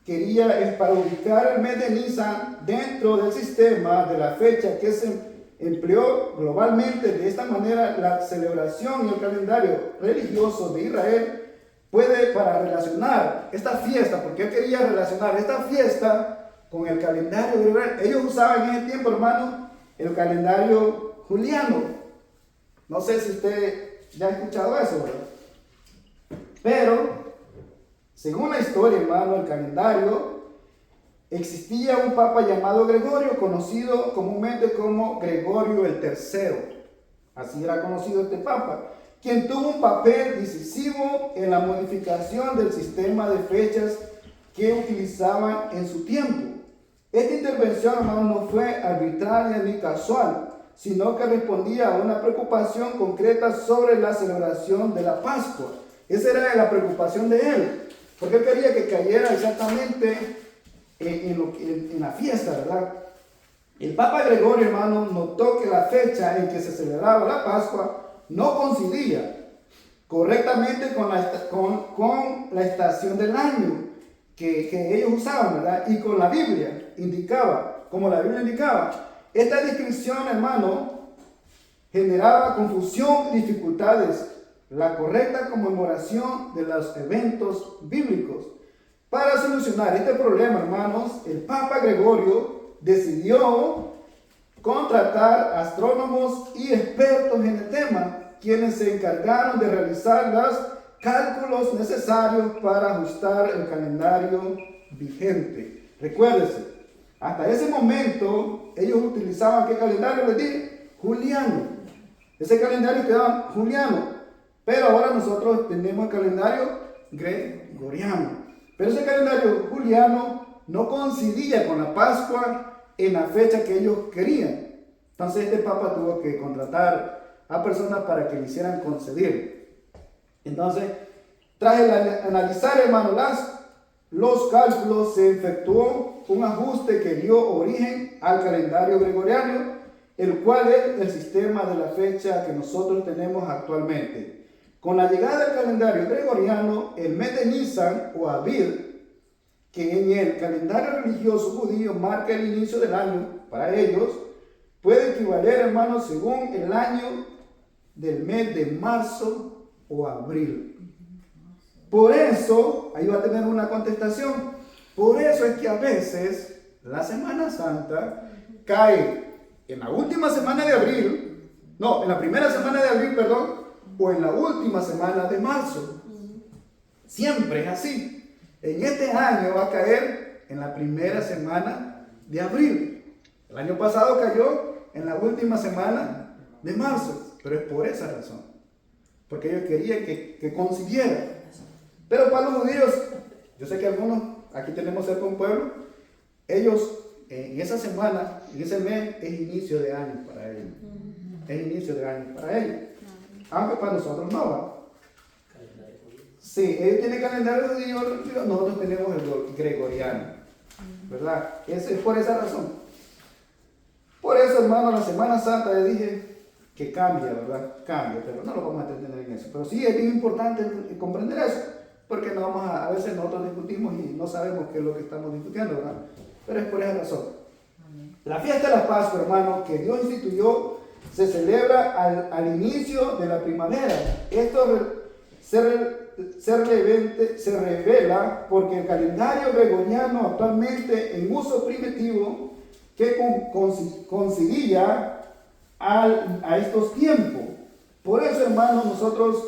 quería para ubicar el mes de Nisan dentro del sistema de la fecha que se empleó globalmente. De esta manera, la celebración y el calendario religioso de Israel puede para relacionar esta fiesta, porque él quería relacionar esta fiesta con el calendario gregoriano. Ellos usaban en ese tiempo, hermano, el calendario juliano. No sé si usted ya ha escuchado eso, ¿verdad? Pero, según la historia, hermano, el calendario, existía un papa llamado Gregorio, conocido comúnmente como Gregorio el III. Así era conocido este papa, quien tuvo un papel decisivo en la modificación del sistema de fechas que utilizaban en su tiempo. Esta intervención, hermano, no fue arbitraria ni casual, sino que respondía a una preocupación concreta sobre la celebración de la Pascua. Esa era la preocupación de él, porque él quería que cayera exactamente en la fiesta, ¿verdad? El Papa Gregorio, hermano, notó que la fecha en que se celebraba la Pascua no coincidía correctamente con la estación del año que ellos usaban, ¿verdad? Y con la Biblia indicaba, como la Biblia indicaba. Esta descripción, hermano, generaba confusión y dificultades la correcta conmemoración de los eventos bíblicos. Para solucionar este problema, hermanos, el Papa Gregorio decidió contratar astrónomos y expertos en el tema, quienes se encargaron de realizar los cálculos necesarios para ajustar el calendario vigente. Recuérdese, hasta ese momento ellos utilizaban, ¿qué calendario les dije? Juliano. Ese calendario quedaba juliano. Pero ahora nosotros tenemos el calendario gregoriano. Pero ese calendario juliano no coincidía con la Pascua en la fecha que ellos querían. Entonces este papa tuvo que contratar a personas para que le hicieran conceder. Entonces, tras analizar, hermano, los cálculos, se efectuó un ajuste que dio origen al calendario gregoriano, el cual es el sistema de la fecha que nosotros tenemos actualmente. Con la llegada del calendario gregoriano, el mes de Nisan o Aviv, que en el calendario religioso judío marca el inicio del año para ellos, puede equivaler, hermanos, según el año del mes de marzo o abril. Por eso, ahí va a tener una contestación. Por eso es que a veces la Semana Santa cae en la última semana de abril, no, en la primera semana de abril, perdón, o en la última semana de marzo. Siempre es así. En este año va a caer en la primera semana de abril. El año pasado cayó en la última semana de marzo, pero es por esa razón, porque ellos querían que coincidiera. Pero para los judíos, yo sé que algunos, aquí tenemos cerca un pueblo, ellos en esa semana, en ese mes, es inicio de año para ellos. Es inicio de año para ellos. Aunque para nosotros no va. Sí, ellos tienen calendario judío, nosotros tenemos el gregoriano, ¿verdad? Es por esa razón. Por eso, hermano, la Semana Santa le dije que cambia, ¿verdad? Cambia, pero no lo vamos a entretener en eso. Pero sí es bien importante comprender eso, porque no vamos a veces nosotros discutimos y no sabemos qué es lo que estamos discutiendo, ¿verdad? Pero es por esa razón. La fiesta de la Pascua, hermano, que Dios instituyó, se celebra al inicio de la primavera. Esto se revela porque el calendario gregoriano actualmente en uso primitivo que coincidía a estos tiempos. Por eso, hermanos, nosotros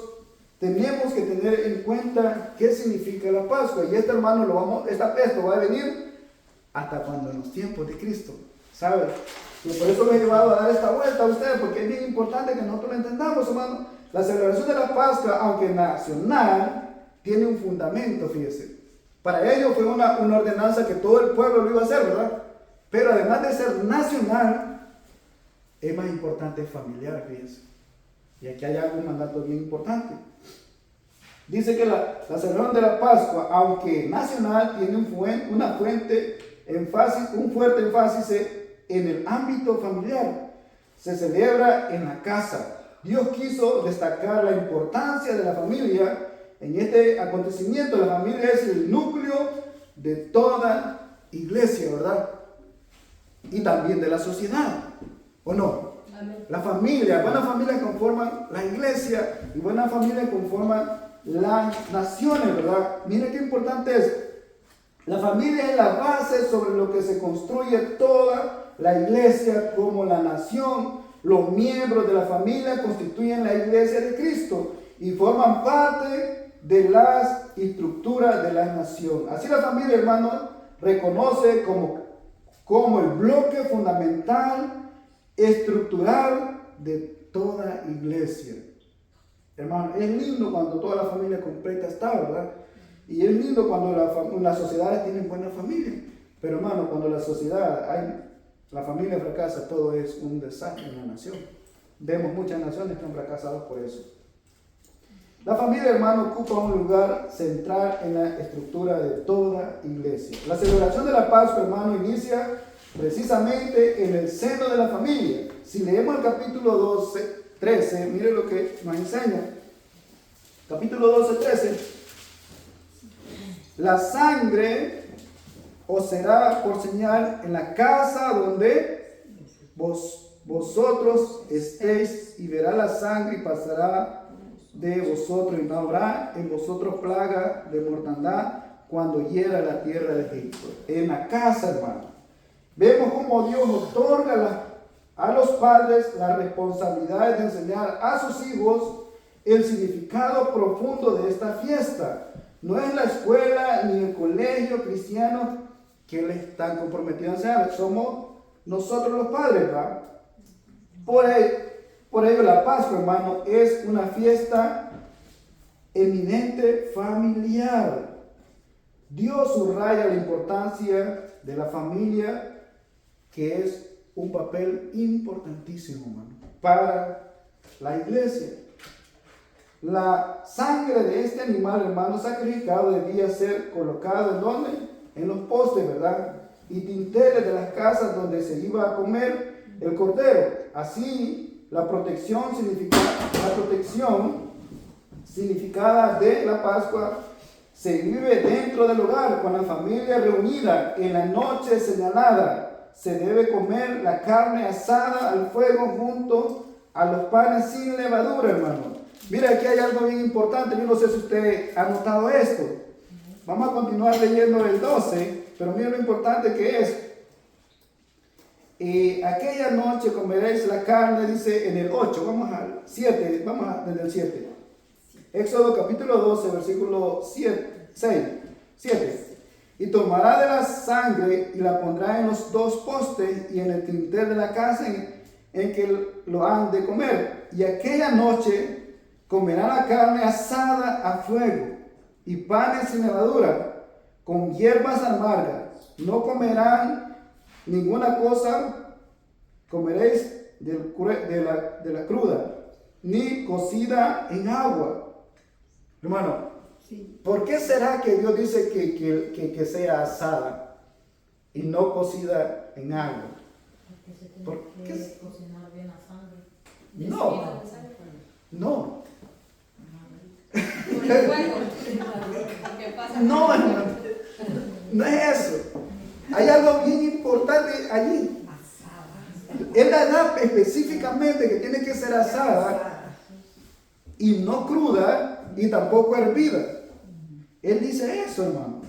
tenemos que tener en cuenta qué significa la Pascua. Y hermano, esto va a venir hasta cuando en los tiempos de Cristo, ¿sabe? Y por eso me he llevado a dar esta vuelta a ustedes, porque es bien importante que nosotros lo entendamos, hermano. La celebración de la Pascua, aunque nacional, tiene un fundamento, fíjese. Para ellos fue una ordenanza que todo el pueblo lo iba a hacer, ¿verdad? Pero además de ser nacional, es más importante familiar, fíjese. Y aquí hay algún mandato bien importante. Dice que la celebración de la Pascua, aunque nacional, tiene un fuerte énfasis en el ámbito familiar. Se celebra en la casa. Dios quiso destacar la importancia de la familia. En este acontecimiento, la familia es el núcleo de toda iglesia, ¿verdad? Y también de la sociedad, ¿o no? Amén. La familia, buenas familias conforman la iglesia y buenas familias conforman las naciones, ¿verdad? Mire qué importante es. La familia es la base sobre lo que se construye toda la iglesia como la nación. Los miembros de la familia constituyen la iglesia de Cristo y forman parte de las estructuras de la nación. Así la familia, hermano, reconoce como el bloque fundamental, estructural de toda iglesia. Hermano, es lindo cuando toda la familia completa está, ¿verdad? Y es lindo cuando las sociedades tienen buena familia. Pero hermano, cuando la familia fracasa, todo es un desastre en la nación. Vemos muchas naciones que han fracasado por eso. La familia, hermano, ocupa un lugar central en la estructura de toda iglesia. La celebración de la Pascua, hermano, inicia precisamente en el seno de la familia. Si leemos el capítulo 13, mire lo que nos enseña. Capítulo 12, 13. La sangre os será por señal en la casa donde vosotros estéis, y verá la sangre y pasará de vosotros, y no habrá en vosotros plaga de mortandad cuando hiera la tierra de Egipto. En la casa, hermano, vemos cómo Dios otorga a los padres la responsabilidad de enseñar a sus hijos el significado profundo de esta fiesta. No es la escuela ni el colegio cristiano que le están comprometidos a enseñar, somos nosotros los padres, ¿verdad? Por ello la Pascua, hermano, es una fiesta eminente familiar. Dios subraya la importancia de la familia, que es un papel importantísimo, hermano, para la iglesia. La sangre de este animal, hermano, sacrificado debía ser colocado ¿en dónde? En los postes, ¿verdad? Y dinteles de las casas donde se iba a comer el cordero. Así, la protección significada de la Pascua se vive dentro del hogar, con la familia reunida en la noche señalada. Se debe comer la carne asada al fuego junto a los panes sin levadura, hermano. Mira, aquí hay algo bien importante. Yo no sé si usted ha notado esto. Vamos a continuar leyendo el 12, pero mira lo importante que es. Aquella noche comeréis la carne, dice en el 8, vamos al 7, desde el 7. Éxodo capítulo 12, versículo 7. Y tomará de la sangre y la pondrá en los dos postes y en el dintel de la casa en que lo han de comer. Y aquella noche comerán la carne asada a fuego y panes sin levadura, con hierbas amargas. No comerán ninguna cosa, comeréis de la cruda, ni cocida en agua. Hermano, sí. ¿Por qué será que Dios dice que sea asada y no cocida en agua? Porque se tiene que cocinar bien la sangre. No. No, hermano, no es eso. Hay algo bien importante allí. Él da específicamente que tiene que ser asada y no cruda y tampoco hervida. Él dice eso, hermano.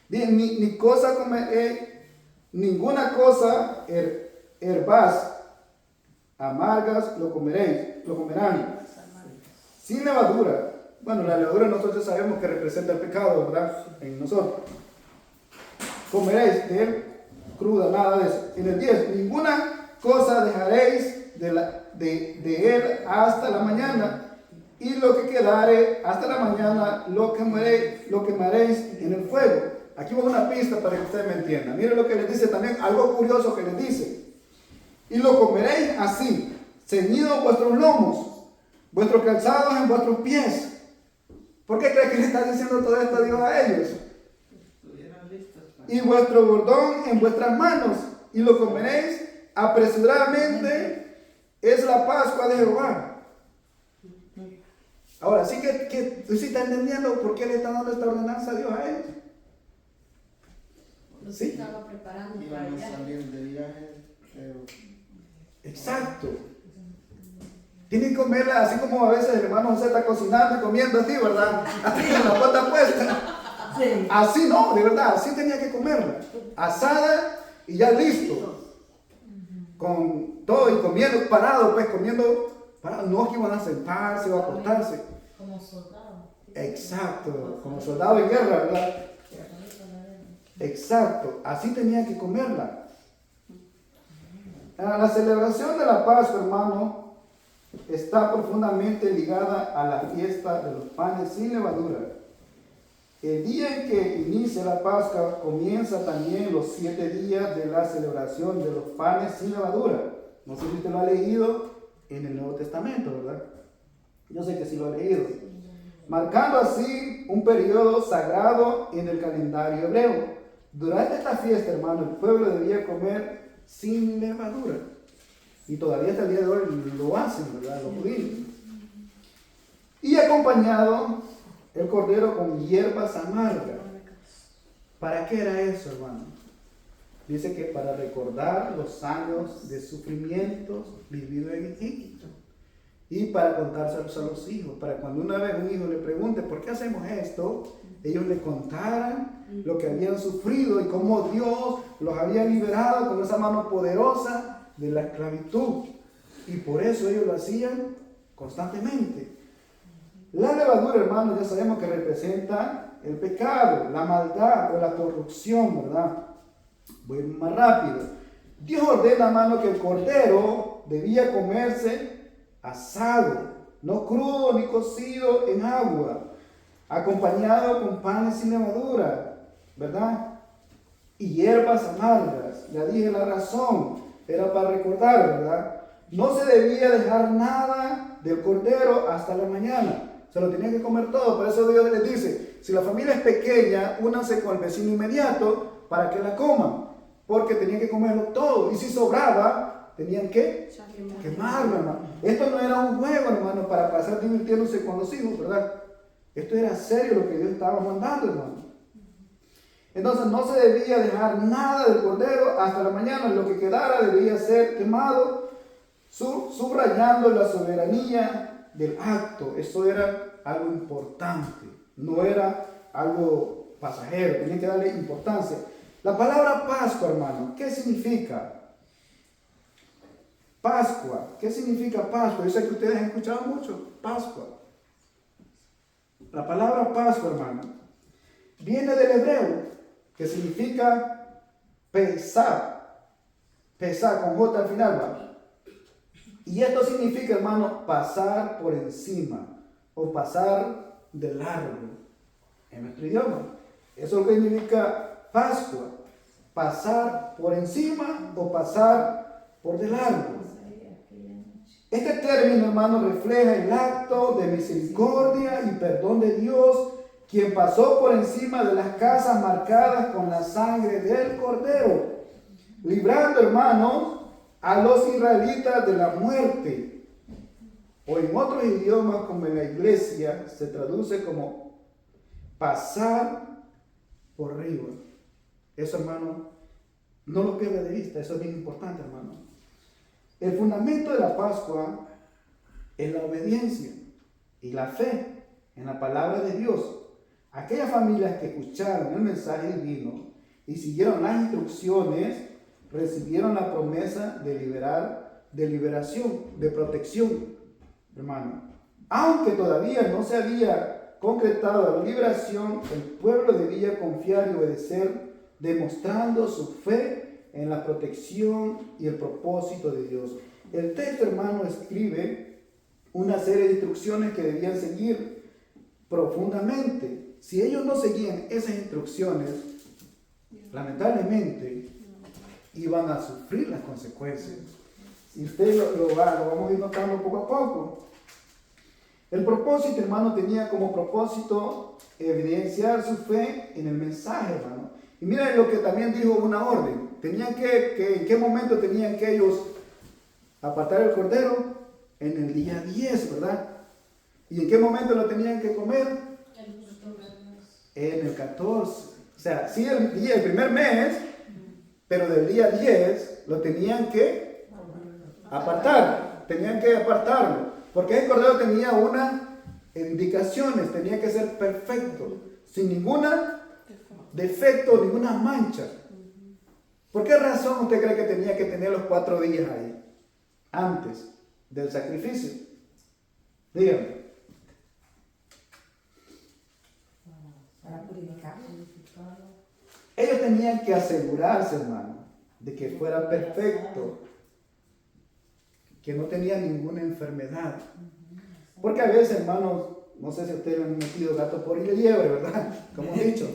Ni cosa ninguna cosa herbaz amargas lo comerán. Sin levadura. Bueno, la levadura nosotros sabemos que representa el pecado, ¿verdad? En nosotros. Comeréis de él cruda, nada de eso. En el 10, ninguna cosa dejaréis de él hasta la mañana, y lo que quedare hasta la mañana lo quemaréis en el fuego. Aquí va una pista para que usted me entienda. Mire lo que le dice también, algo curioso que le dice. Y lo comeréis así, ceñidos vuestros lomos, vuestros calzados en vuestros pies. ¿Por qué crees que le está diciendo todo esto Dios a ellos? Y vuestro bordón en vuestras manos, y lo comeréis apresuradamente, es la Pascua de Jehová. Ahora, sí que tú sí estás entendiendo por qué le está dando esta ordenanza a Dios a ellos. Los Sí. estaba preparando para Íbamos a allá. salir de viaje, pero Exacto. Tienen que comerla así como a veces el hermano José está cocinando y comiendo así, ¿verdad? Así con la pata puesta. Sí. Así no, de verdad, así tenía que comerla. Asada y ya listo. Con todo y comiendo parado, pues comiendo parado. No es que iban a sentarse o a acostarse. Como soldado. Exacto, como soldado de guerra, ¿verdad? Exacto, así tenía que comerla. La celebración de la Pascua, hermano, está profundamente ligada a la fiesta de los panes sin levadura. El día en que inicia la Pascua comienza también los 7 días de la celebración de los panes sin levadura. No sé si usted lo ha leído en el Nuevo Testamento, ¿verdad? Yo sé que sí lo ha leído. Marcando así un periodo sagrado en el calendario hebreo. Durante esta fiesta, hermano, el pueblo debía comer sin levadura. Y todavía hasta el día de hoy lo hacen, ¿verdad? Los judíos. Y acompañado el cordero con hierbas amargas. ¿Para qué era eso, hermano? Dice que para recordar los años de sufrimientos vividos en Egipto. Y para contárselos a los hijos. Para cuando una vez un hijo le pregunte, ¿por qué hacemos esto? Ellos le contaran lo que habían sufrido y cómo Dios los había liberado con esa mano poderosa de la esclavitud. Y por eso ellos lo hacían constantemente. La levadura, hermano, ya sabemos que representa el pecado, la maldad o la corrupción, ¿verdad? Voy más rápido. Dios ordena, hermano, que el cordero debía comerse asado, no crudo ni cocido en agua, acompañado con panes sin levadura, ¿verdad? Y hierbas amargas. Ya dije la razón, era para recordar, ¿verdad? No se debía dejar nada del cordero hasta la mañana. Se lo tenían que comer todo. Por eso Dios les dice, si la familia es pequeña, únanse con el vecino inmediato para que la coman. Porque tenían que comerlo todo. Y si sobraba, tenían que quemarlo, hermano. Esto no era un juego, hermano, para pasar divirtiéndose con los hijos, ¿verdad? Esto era serio lo que Dios estaba mandando, hermano. Entonces no se debía dejar nada del cordero hasta la mañana. Lo que quedara debía ser quemado, subrayando la soberanía del acto. Eso era algo importante, no era algo pasajero, tenía que darle importancia. La palabra Pascua, hermano, ¿qué significa? Pascua, ¿qué significa Pascua? Yo sé que ustedes han escuchado mucho, Pascua. La palabra Pascua, hermano, viene del hebreo, que significa pesar, pesar con J al final, ¿va? Y esto significa, hermano, pasar por encima o pasar de largo en nuestro idioma. Eso es lo que significa Pascua, pasar por encima o pasar por de largo. Este término, hermano, refleja el acto de misericordia y perdón de Dios, quien pasó por encima de las casas marcadas con la sangre del cordero, librando, hermanos, a los israelitas de la muerte. O en otros idiomas, como en la iglesia, se traduce como pasar por arriba. Eso, hermano, no lo pierda de vista, eso es bien importante, hermano. El fundamento de la Pascua es la obediencia y la fe en la palabra de Dios. Aquellas familias que escucharon el mensaje divino y siguieron las instrucciones, recibieron la promesa de liberación, de protección, hermano. Aunque todavía no se había concretado la liberación, el pueblo debía confiar y obedecer, demostrando su fe en la protección y el propósito de Dios. El texto, hermano, escribe una serie de instrucciones que debían seguir profundamente. Si ellos no seguían esas instrucciones, lamentablemente iban a sufrir las consecuencias. Y ustedes lo vamos a ir notando poco a poco. El propósito, hermano, tenía como propósito evidenciar su fe en el mensaje, hermano. Y miren lo que también dijo una orden. Tenían ¿en qué momento tenían que ellos apartar el cordero? En el día 10, ¿verdad? ¿Y en qué momento lo tenían que comer? En el 14. O sea, sí, el primer mes, pero del día 10 lo tenían que apartar. Tenían que apartarlo. Porque el cordero tenía unas indicaciones, tenía que ser perfecto, sin ninguna defecto, ninguna mancha. ¿Por qué razón usted cree que tenía que tener los 4 días ahí, antes del sacrificio? Dígame. Para purificar. Ellos tenían que asegurarse, hermano, de que fuera perfecto, que no tenía ninguna enfermedad. Porque a veces, hermanos, no sé si ustedes han metido gato por liebre, ¿verdad? Como he dicho,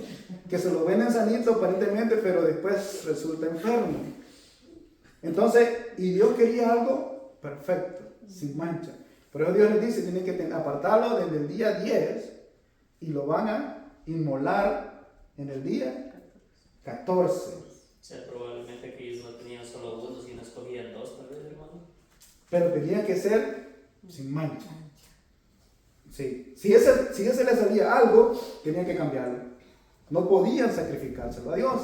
que se lo ven sanito aparentemente, pero después resulta enfermo. Entonces, y Dios quería algo perfecto, sin mancha. Por eso Dios les dice, tienen que apartarlo desde el día 10 y lo van a inmolar en el día 14. O sea, probablemente que ellos no tenían solo uno, sino escogían 2, tal vez, hermano. Pero tenía que ser sin mancha. Sí. Si ese le salía algo, tenían que cambiarlo. No podían sacrificárselo a Dios.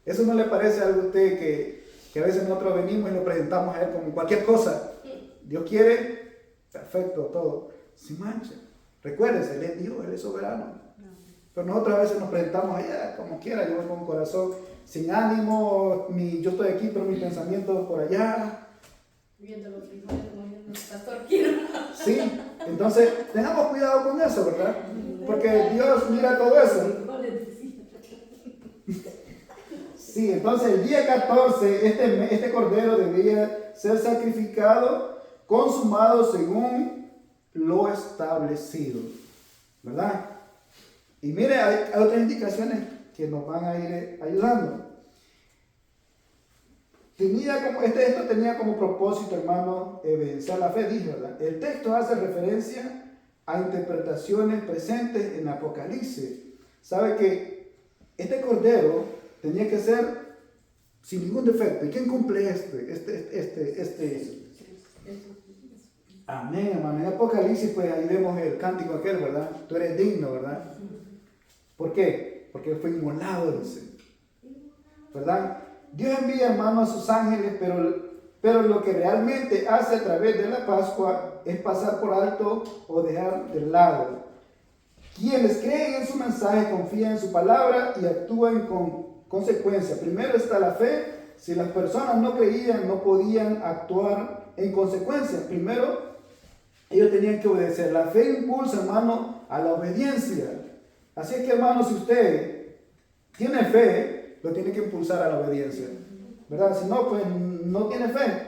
¿Eso no le parece algo a usted que a veces nosotros venimos y lo presentamos a Él como cualquier cosa? Dios quiere perfecto todo, sin mancha. Recuérdese, Él es Dios, Él es soberano. Pero nosotros a veces nos presentamos allá como quiera. Yo voy con un corazón sin ánimo, yo estoy aquí, pero mi pensamiento por allá. Viendo los frijoles, comiendo el pastor quiero. Sí, entonces tengamos cuidado con eso, ¿verdad? Porque Dios mira todo eso. Sí, entonces el día 14 este cordero debía ser sacrificado, consumado según lo establecido, ¿verdad? Y mire, hay otras indicaciones que nos van a ir ayudando. Esto tenía como propósito, hermano, evidenciar la fe, dije, ¿verdad? El texto hace referencia a interpretaciones presentes en Apocalipsis. Sabe que este cordero tenía que ser sin ningún defecto. ¿Y quién cumple Amén, hermano. En Apocalipsis, pues ahí vemos el cántico aquel, ¿verdad? Tú eres digno, ¿verdad? ¿Por qué? Porque fue inmolado, dice. ¿Verdad? Dios envía, hermano, a sus ángeles, pero lo que realmente hace a través de la Pascua es pasar por alto o dejar de lado. Quienes creen en su mensaje confían en su palabra y actúan con consecuencia. Primero está la fe. Si las personas no creían, no podían actuar en consecuencia. Primero, ellos tenían que obedecer. La fe impulsa, hermano, a la obediencia. Así es que, hermano, si usted tiene fe, lo tiene que impulsar a la obediencia, ¿verdad? Si no, pues no tiene fe.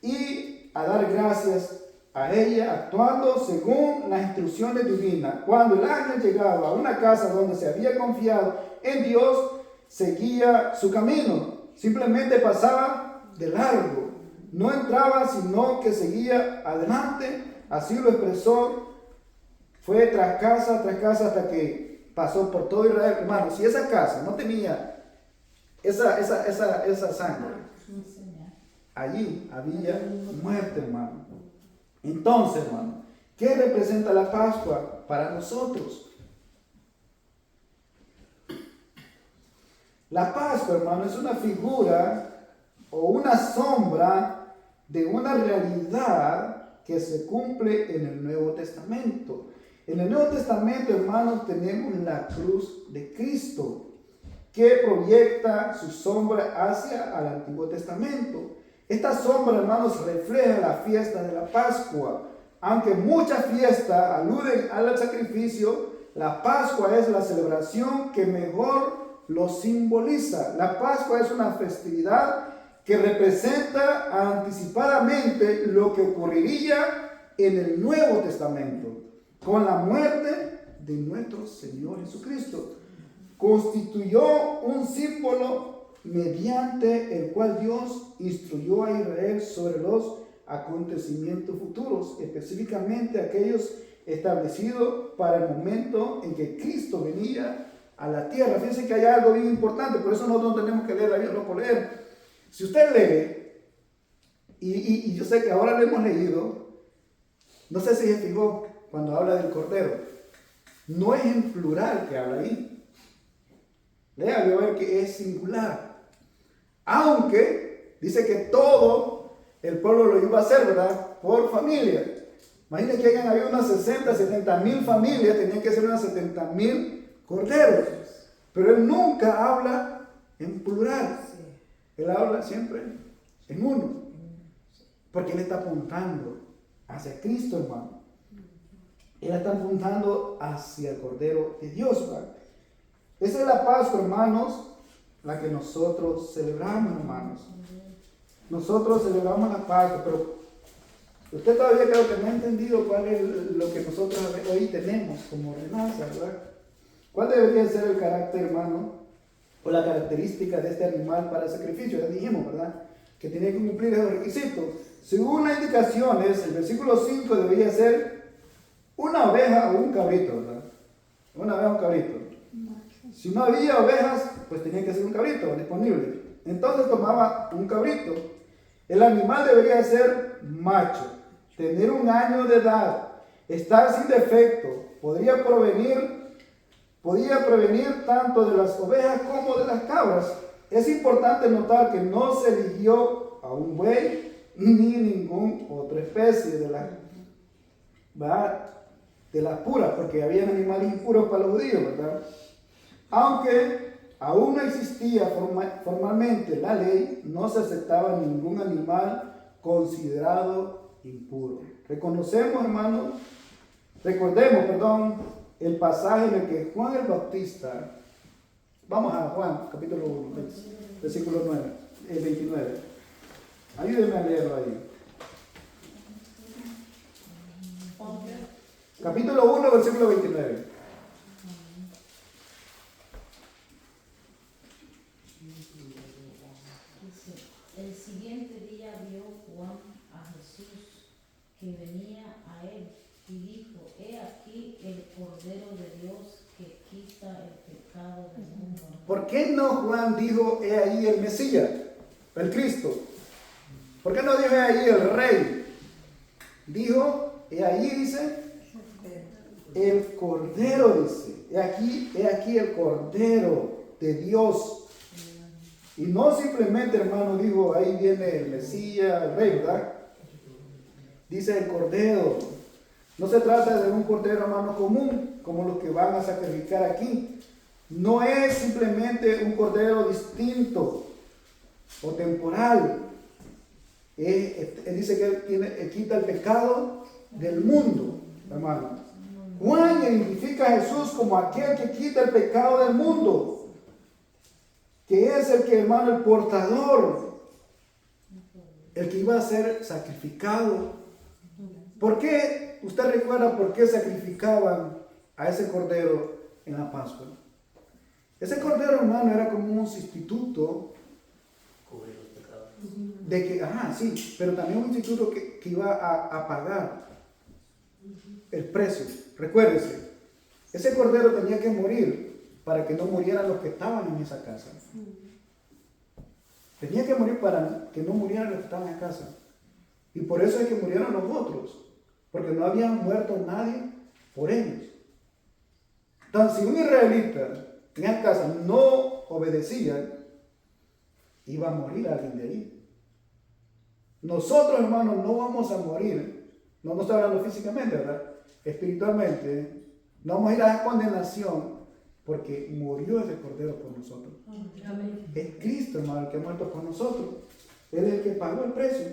Y a dar gracias a ella, actuando según las instrucciones divinas. Cuando el ángel llegaba a una casa donde se había confiado en Dios, seguía su camino. Simplemente pasaba de largo. No entraba, sino que seguía adelante. Así lo expresó. Fue tras casa hasta que pasó por todo Israel. Hermano, si esa casa no tenía esa sangre, allí había muerte, hermano. Entonces, hermano, ¿qué representa la Pascua para nosotros? La Pascua, hermano, es una figura o una sombra de una realidad que se cumple en el Nuevo Testamento. En el Nuevo Testamento, hermanos, tenemos la cruz de Cristo, que proyecta su sombra hacia el Antiguo Testamento. Esta sombra, hermanos, refleja la fiesta de la Pascua. Aunque muchas fiestas aluden al sacrificio, la Pascua es la celebración que mejor lo simboliza. La Pascua es una festividad que representa anticipadamente lo que ocurriría en el Nuevo Testamento, con la muerte de nuestro Señor Jesucristo. Constituyó un símbolo mediante el cual Dios instruyó a Israel sobre los acontecimientos futuros, específicamente aquellos establecidos para el momento en que Cristo venía a la tierra. Fíjense que hay algo bien importante, por eso nosotros no tenemos que leer la Biblia, no por leer. Si usted lee, y yo sé que ahora lo hemos leído, no sé si se fijó cuando habla del Cordero, no es en plural que habla ahí. Léalo a ver que es singular. Aunque dice que todo el pueblo lo iba a hacer, ¿verdad? Por familia. Imagínense que había unas 60, 70 mil familias, tenían que ser unas 70 mil corderos. Pero él nunca habla en plural. Él habla siempre en uno. Porque él está apuntando hacia Cristo, hermano. Él está apuntando hacia el Cordero de Dios, ¿verdad? Esa es la Pascua, hermanos, la que nosotros celebramos, hermanos. Nosotros celebramos la Pascua, pero usted todavía creo que no ha entendido cuál es lo que nosotros hoy tenemos como ordenanza, ¿verdad? ¿Cuál debería ser el carácter, hermano, o la característica de este animal para el sacrificio? Ya dijimos, ¿verdad? Que tenía que cumplir esos requisitos. Según las indicaciones, el versículo 5 debería ser una oveja o un cabrito, ¿verdad? Una oveja o un cabrito. Si no había ovejas, pues tenía que ser un cabrito disponible. Entonces tomaba un cabrito. El animal debería ser macho, tener 1 año de edad, estar sin defecto, podía prevenir tanto de las ovejas como de las cabras. Es importante notar que no se eligió a un buey ni ninguna otra especie de las puras, porque había animales impuros para los judíos, ¿verdad? Aunque aún no existía formalmente la ley, no se aceptaba ningún animal considerado impuro. Recordemos, el pasaje en el que Juan el Bautista, vamos a Juan, capítulo 1, versículo 29. Ayúdenme a leerlo ahí. Capítulo 1, versículo 29. El siguiente día vio Juan a Jesús que venía a él y dijo: He aquí el Cordero de Dios que quita el pecado del mundo. ¿Por qué no Juan dijo: he ahí el Mesías, el Cristo? ¿Por qué no dijo: he ahí el Rey? Dijo: he ahí, dice, el Cordero, dice. He aquí el Cordero de Dios. Y no simplemente, hermano, dijo: ahí viene el Mesías, el Rey, ¿verdad? Dice el Cordero. No se trata de un cordero, hermano, común, como los que van a sacrificar aquí. No es simplemente un cordero distinto o temporal. Él dice que él quita el pecado del mundo, hermano. Juan identifica a Jesús como aquel que quita el pecado del mundo, que es el que, hermano, el portador, el que iba a ser sacrificado. ¿Por qué? ¿Usted recuerda por qué sacrificaban a ese cordero en la Pascua? Ese cordero, hermano, era como un sustituto Cubrir los pecados. de que, sí, pero también un sustituto que iba a pagar el precio. Recuérdese, ese cordero tenía que morir para que no murieran los que estaban en esa casa. Tenía que morir para que no murieran los que estaban en la casa. Y por eso es que murieron los otros, porque no había muerto nadie por ellos. Entonces, si un israelita en esa casa no obedecía, iba a morir alguien de ahí. Nosotros, hermanos, no vamos a morir. No estoy hablando físicamente, ¿verdad? Espiritualmente, no vamos a ir a la condenación porque murió ese cordero por nosotros. Amén. Es Cristo, hermano, el que ha muerto por nosotros. Él es el que pagó el precio.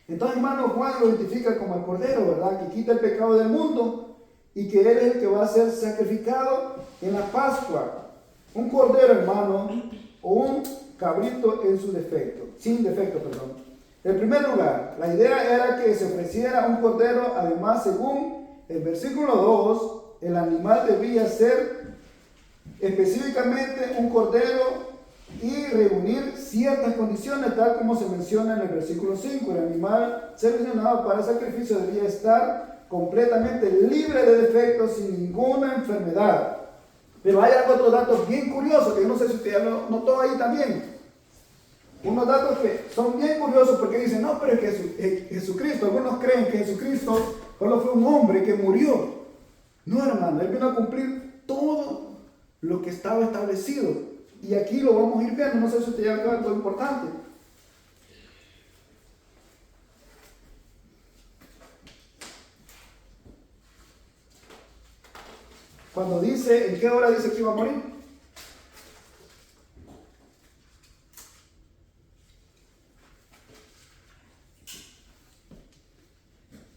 Entonces, hermano, Juan lo identifica como el cordero, ¿verdad? Que quita el pecado del mundo y que él es el que va a ser sacrificado en la Pascua. Un cordero, hermano, o un cabrito en su defecto, sin defecto, perdón. En primer lugar, la idea era que se ofreciera un cordero. Además, según el versículo 2, el animal debía ser específicamente un cordero y reunir ciertas condiciones, tal como se menciona en el versículo 5. El animal seleccionado para sacrificio debía estar completamente libre de defectos, sin ninguna enfermedad. Pero hay otros datos bien curiosos, que yo no sé si usted ya lo notó ahí también. Unos datos que son bien curiosos porque dicen, no, pero es que Jesucristo, algunos creen que Jesucristo solo fue un hombre que murió. No, hermano, Él vino a cumplir todo lo que estaba establecido. Y aquí lo vamos a ir viendo, no sé si usted ya vio algo importante. Cuando dice, ¿en qué hora dice que iba a morir?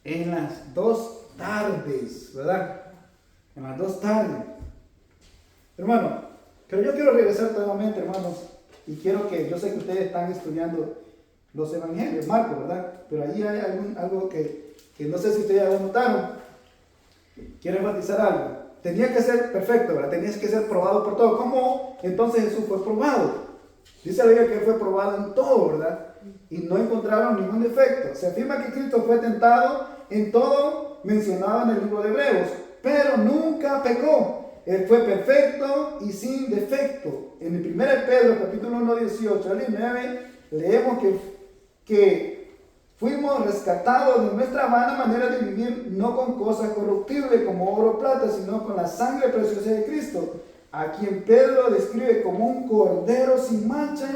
En las 2 tardes, ¿verdad? En las 2 tardes. Hermano, pero yo quiero regresar nuevamente, hermanos, y quiero que, yo sé que ustedes están estudiando los evangelios, Marcos, ¿verdad? Pero ahí hay algo que no sé si ustedes ya lo notaron. Quiero enfatizar algo. Tenía que ser perfecto, ¿verdad? Tenía que ser probado por todo. ¿Cómo entonces Jesús fue probado? Dice la Biblia que fue probado en todo, ¿verdad? Y no encontraron ningún defecto. Se afirma que Cristo fue tentado en todo mencionado en el libro de Hebreos, pero nunca pecó. Él fue perfecto y sin defecto. En el 1 Pedro, capítulo 1, 18 al 19, leemos que fuimos rescatados de nuestra vana manera de vivir, no con cosas corruptibles como oro o plata, sino con la sangre preciosa de Cristo, a quien Pedro describe como un cordero sin mancha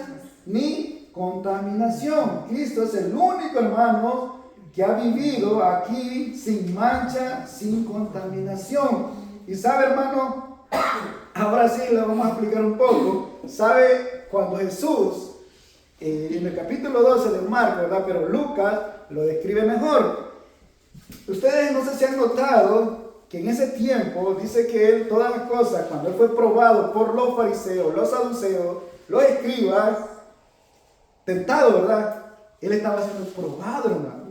ni contaminación. Cristo es el único, hermano, que ha vivido aquí sin mancha, sin contaminación. Y sabe, hermano, ahora sí la vamos a explicar un poco. Sabe, cuando Jesús, en el capítulo 12 de Marcos, ¿verdad? Pero Lucas lo describe mejor. Ustedes no sé si han notado que en ese tiempo dice que él, todas las cosas, cuando él fue probado por los fariseos, los saduceos, los escribas, tentado, ¿verdad? Él estaba siendo probado, hermano.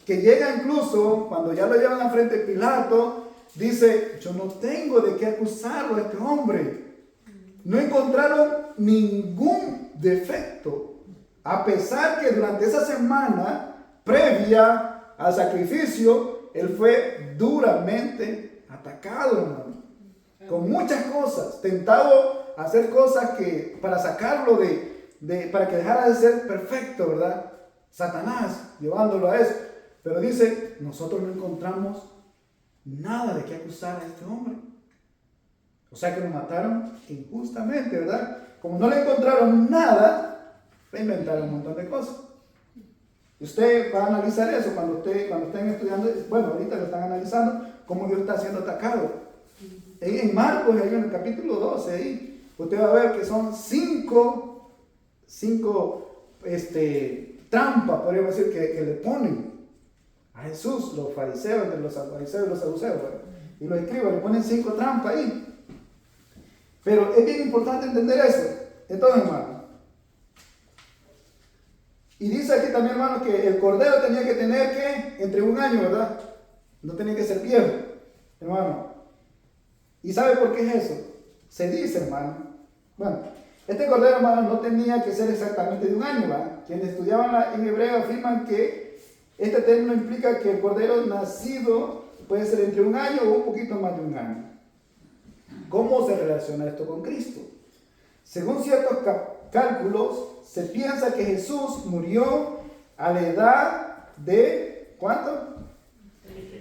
Que llega incluso, cuando ya lo llevan a frente de Pilato, dice, yo no tengo de qué acusarlo a este hombre. No encontraron ningún defecto. A pesar que durante esa semana previa al sacrificio, él fue duramente atacado, hermano. Con muchas cosas, tentado a hacer cosas que para sacarlo para que dejara de ser perfecto, ¿verdad? Satanás llevándolo a eso. Pero dice, nosotros no encontramos nada de qué acusar a este hombre. O sea que lo mataron injustamente, ¿verdad? Como no le encontraron nada, le inventaron un montón de cosas. Y usted va a analizar eso cuando estén estudiando. Bueno, ahorita lo están analizando, cómo Dios está siendo atacado. En Marcos, ahí en el capítulo 12, ahí, usted va a ver que son cinco trampas, podríamos decir, que le ponen a Jesús, los fariseos, entre los fariseos y los saduceos, ¿verdad? Y los escribas le ponen 5 trampas ahí. Pero es bien importante entender eso. Entonces, hermano, y dice aquí también, hermano, que el cordero tenía que tener que entre 1 año, ¿verdad? No tenía que ser viejo, hermano. ¿Y sabe por qué es eso? Se dice, hermano, bueno, este cordero, hermano, no tenía que ser exactamente de 1 año, ¿verdad? Quienes estudiaban en hebreo afirman que este término implica que el cordero nacido puede ser entre 1 año o un poquito más de 1 año. ¿Cómo se relaciona esto con Cristo? Según ciertos cálculos, se piensa que Jesús murió a la edad de, ¿cuánto?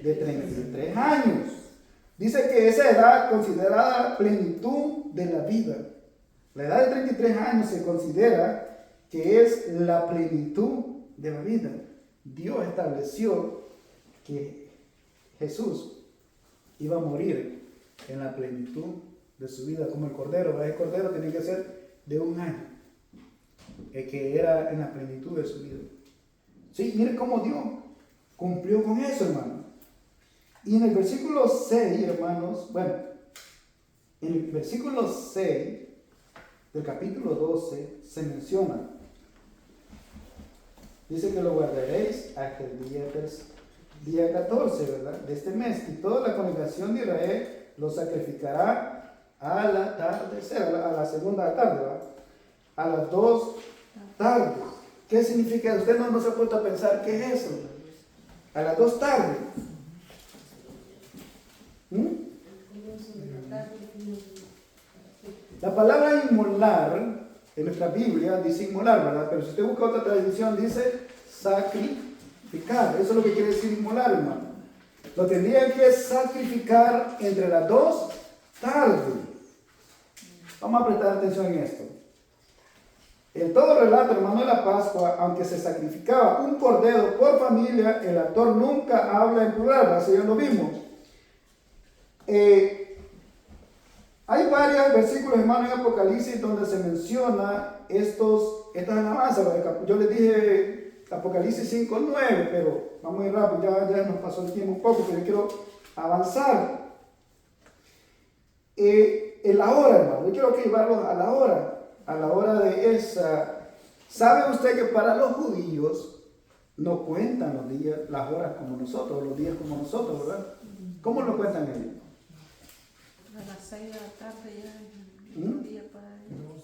De 33 años. Dice que esa edad considerada plenitud de la vida. La edad de 33 años se considera que es la plenitud de la vida. Dios estableció que Jesús iba a morir en la plenitud de su vida como el cordero. El cordero tenía que ser de 1 año, que era en la plenitud de su vida. Sí, mire cómo Dios cumplió con eso, hermano. Y en el versículo 6, hermanos, bueno, en el versículo 6 del capítulo 12 se menciona, dice que lo guardaréis hasta el día 14, ¿verdad? De este mes, y toda la congregación de Israel lo sacrificará a la tarde, a la segunda tarde, ¿verdad? A las 2 tardes. ¿Qué significa? Usted no se ha puesto a pensar, ¿qué es eso? A las 2 tardes. La palabra inmolar en nuestra Biblia dice inmolar, ¿verdad? Pero si usted busca otra tradición dice sacrificar. Eso es lo que quiere decir inmolar, hermano. Lo tendrían que sacrificar entre las 2 tardes. Vamos a prestar atención en esto. En todo relato, hermano, de la Pascua, aunque se sacrificaba un cordero por familia, el autor nunca habla en plural, así ya lo vimos. Hay varios versículos, hermano, en Apocalipsis donde se menciona estas alabanzas. Yo les dije Apocalipsis 5:9, pero vamos a ir rápido, ya nos pasó el tiempo un poco, pero yo quiero avanzar. En la hora, hermano, yo quiero que llevarlos a la hora de esa. ¿Sabe usted que para los judíos no cuentan los días, las horas como nosotros, los días como nosotros, ¿verdad? ¿Cómo lo cuentan ellos? A las 6 de la tarde ya es el día para ellos.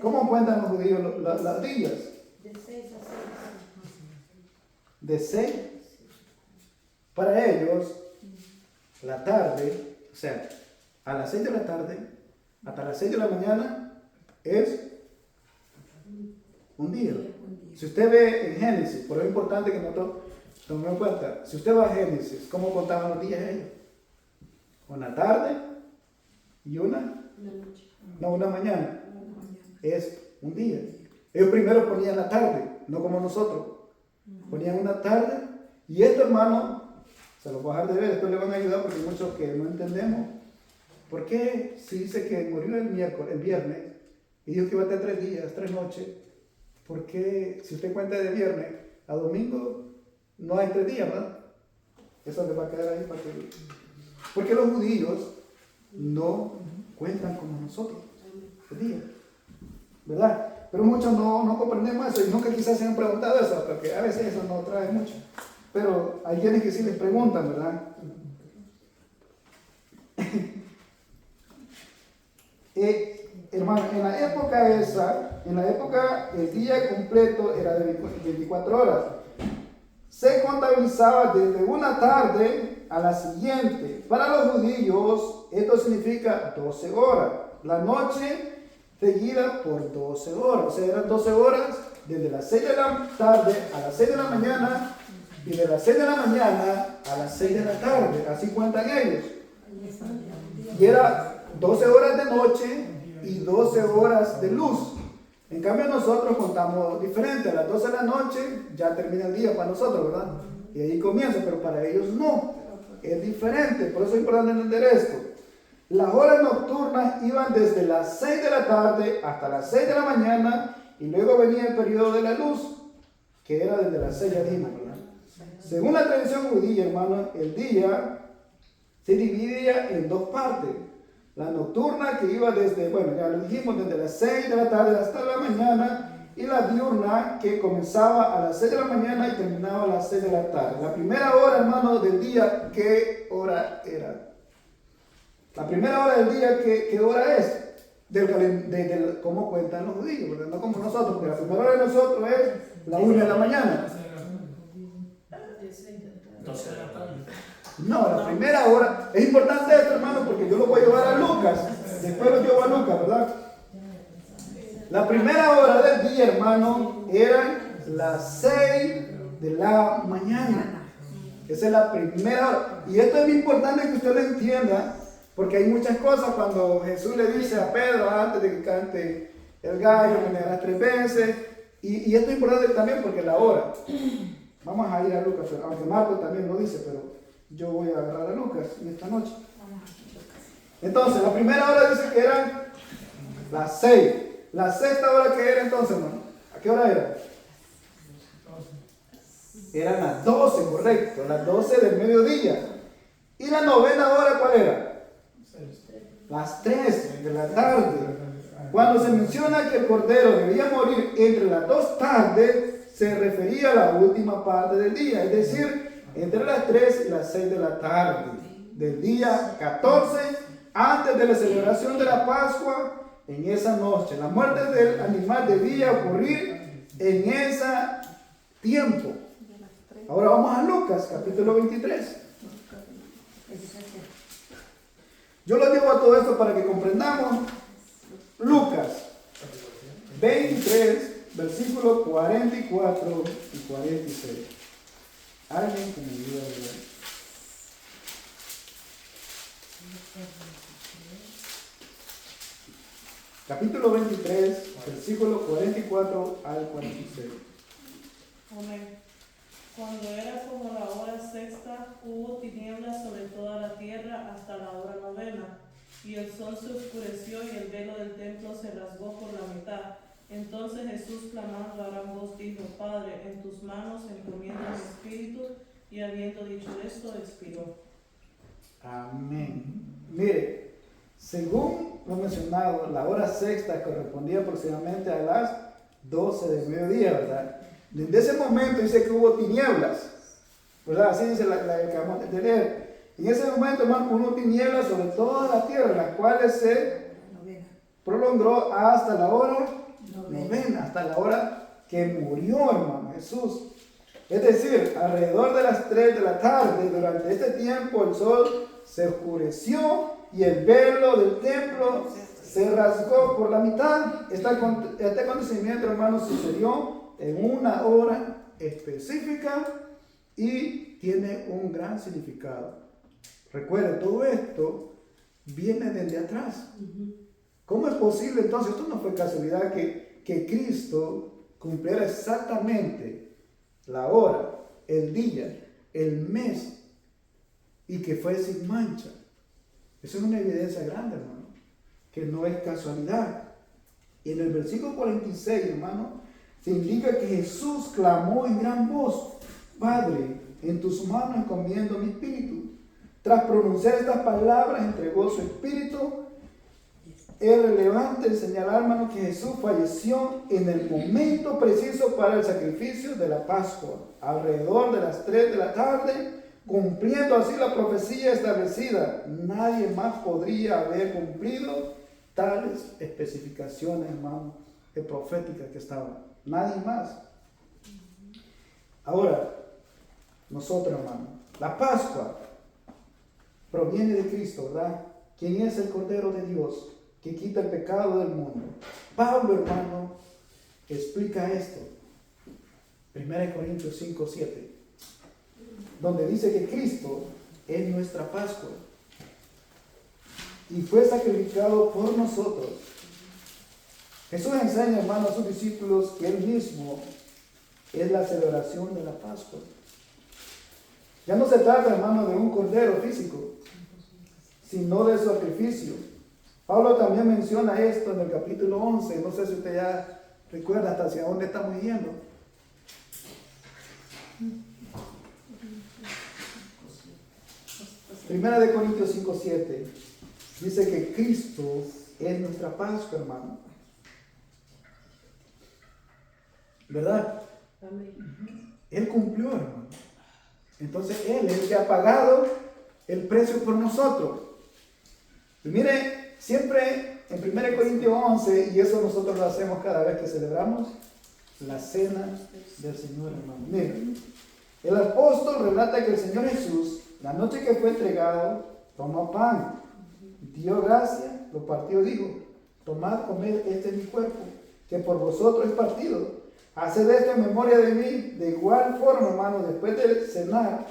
¿Cómo cuentan los judíos los días? De 6 a 6. De 6. Para ellos, la tarde, o sea, a las 6 de la tarde hasta las 6 de la mañana es un día. Si usted ve en Génesis, por eso es importante que nosotros tomemos en cuenta, si usted va a Génesis, ¿cómo contaban los días ellos? Una tarde y una mañana. Es un día. Ellos primero ponían la tarde, no como nosotros. Ponían una tarde, y esto, hermano, se lo voy a dejar de ver, esto le van a ayudar porque hay muchos que no entendemos. ¿Por qué si dice que murió el viernes y dijo que iba a tener 3 días, 3 noches? ¿Por qué si usted cuenta de viernes a domingo no hay 3 días, verdad? Eso le va a quedar ahí para que... Porque los judíos no cuentan como nosotros los días, ¿verdad? Pero muchos no comprendemos eso y nunca quizás se han preguntado eso, porque a veces eso no trae mucho. Pero hay quienes que sí les preguntan, ¿verdad? Hermano, en la época el día completo era de 24 horas. Se contabilizaba desde una tarde a la siguiente. Para los judíos esto significa 12 horas. La noche seguida por 12 horas. O sea, eran 12 horas desde las 6 de la tarde a las 6 de la mañana y de las 6 de la mañana a las 6 de la tarde. Así cuentan ellos. Y era 12 horas de noche y 12 horas de luz. En cambio nosotros contamos diferente. A las 12 de la noche ya termina el día para nosotros, ¿verdad? Y ahí comienza, pero para ellos no. Es diferente. Por eso es importante entender esto. Las horas nocturnas iban desde las 6 de la tarde hasta las 6 de la mañana y luego venía el periodo de la luz, que era desde las 6, ya dijimos, ¿verdad? Según la tradición judía, hermano, el día se dividía en 2 partes. La nocturna que iba desde, bueno, ya lo dijimos, desde las 6 de la tarde hasta la mañana, y la diurna que comenzaba a las 6 de la mañana y terminaba a las 6 de la tarde. La primera hora, hermano, del día, ¿qué hora era? La primera hora del día, ¿qué hora es? ¿Cómo cuentan los judíos? ¿Verdad? No como nosotros, porque la primera hora de nosotros es la 1 de la mañana. 12 de la tarde. No, la primera hora. Es importante esto, hermano, porque yo lo voy a llevar a Lucas. Después lo llevo a Lucas, ¿verdad? La primera hora del día, hermano, eran las 6 de la mañana. Esa es la primera hora. Y esto es muy importante que usted lo entienda, porque hay muchas cosas cuando Jesús le dice a Pedro, antes de que cante el gallo, me negarás 3 veces. Y esto es importante también porque la hora. Vamos a ir a Lucas, aunque Marco también lo dice, pero yo voy a agarrar a Lucas en esta noche. Entonces, la primera hora dice que eran las 6. La sexta hora que era entonces, hermano. ¿A qué hora era? Eran las 12, correcto. Las 12 del mediodía. ¿Y la novena hora cuál era? Las 3 de la tarde. Cuando se menciona que el cordero debía morir entre las 2 tardes, se refería a la última parte del día, es decir, entre las 3 y las 6 de la tarde del día 14, antes de la celebración de la Pascua. en esa noche. La muerte del animal debía ocurrir en ese tiempo. De las 3. Ahora vamos a Lucas, capítulo 23. Yo lo llevo a todo esto para que comprendamos. Lucas 23, versículos 44 y 46. Alguien que me ayude a leer. Capítulo 23, versículo 44 al 46. Amén. Cuando era como la hora sexta, hubo tinieblas sobre toda la tierra hasta la hora novena, y el sol se oscureció y el velo del templo se rasgó por la mitad. Entonces Jesús, clamando a gran voz, dijo: Padre, en tus manos encomiendo mi espíritu, y habiendo dicho esto, expiró. Amén. Mire, según lo mencionado, la hora sexta correspondía aproximadamente a las 12 del mediodía, ¿verdad? Desde ese momento dice que hubo tinieblas, ¿verdad? Así dice la que acabamos de leer. En ese momento, hermano, hubo tinieblas sobre toda la tierra, las cuales se prolongó hasta la hora novena, hasta la hora que murió, hermano, Jesús. Es decir, alrededor de las 3 de la tarde, durante este tiempo, el sol se oscureció y el velo del templo se rasgó por la mitad. Este acontecimiento, hermano, sucedió en una hora específica y tiene un gran significado. Recuerde, todo esto viene desde atrás. ¿Cómo es posible entonces? Esto no fue casualidad que Cristo cumpliera exactamente la hora, el día, el mes y que fue sin mancha. Eso es una evidencia grande, hermano, que no es casualidad. Y en el versículo 46, hermano, se indica que Jesús clamó en gran voz: Padre, en tus manos encomiendo mi espíritu. Tras pronunciar estas palabras, entregó su espíritu. Es relevante señalar, hermano, que Jesús falleció en el momento preciso para el sacrificio de la Pascua, alrededor de las 3 de la tarde, cumpliendo así la profecía establecida. Nadie más podría haber cumplido tales especificaciones, hermano, proféticas que estaban. Nadie más. Ahora, nosotros, hermano, la Pascua proviene de Cristo, ¿verdad? ¿Quién es el Cordero de Dios que quita el pecado del mundo? Pablo, hermano, explica esto. 1 Corintios 5, 7, donde dice que Cristo es nuestra Pascua y fue sacrificado por nosotros. Jesús enseña, hermano, a sus discípulos que Él mismo es la celebración de la Pascua. Ya no se trata, hermano, de un cordero físico, sino de sacrificio. Pablo también menciona esto en el capítulo 11. No sé si usted ya recuerda hasta hacia dónde estamos yendo. Primera de Corintios 5, 7 dice que Cristo es nuestra Pascua, hermano. ¿Verdad? Él cumplió, hermano. Entonces Él es el que ha pagado el precio por nosotros. Y mire, siempre en 1 Corintios 11, y eso nosotros lo hacemos cada vez que celebramos la cena del Señor, hermano. Mire, el apóstol relata que el Señor Jesús, la noche que fue entregado, tomó pan, dio gracia, lo partió y dijo: tomad, comed, este es mi cuerpo, que por vosotros es partido. Haced esto en memoria de mí. De igual forma, hermano, después de cenar,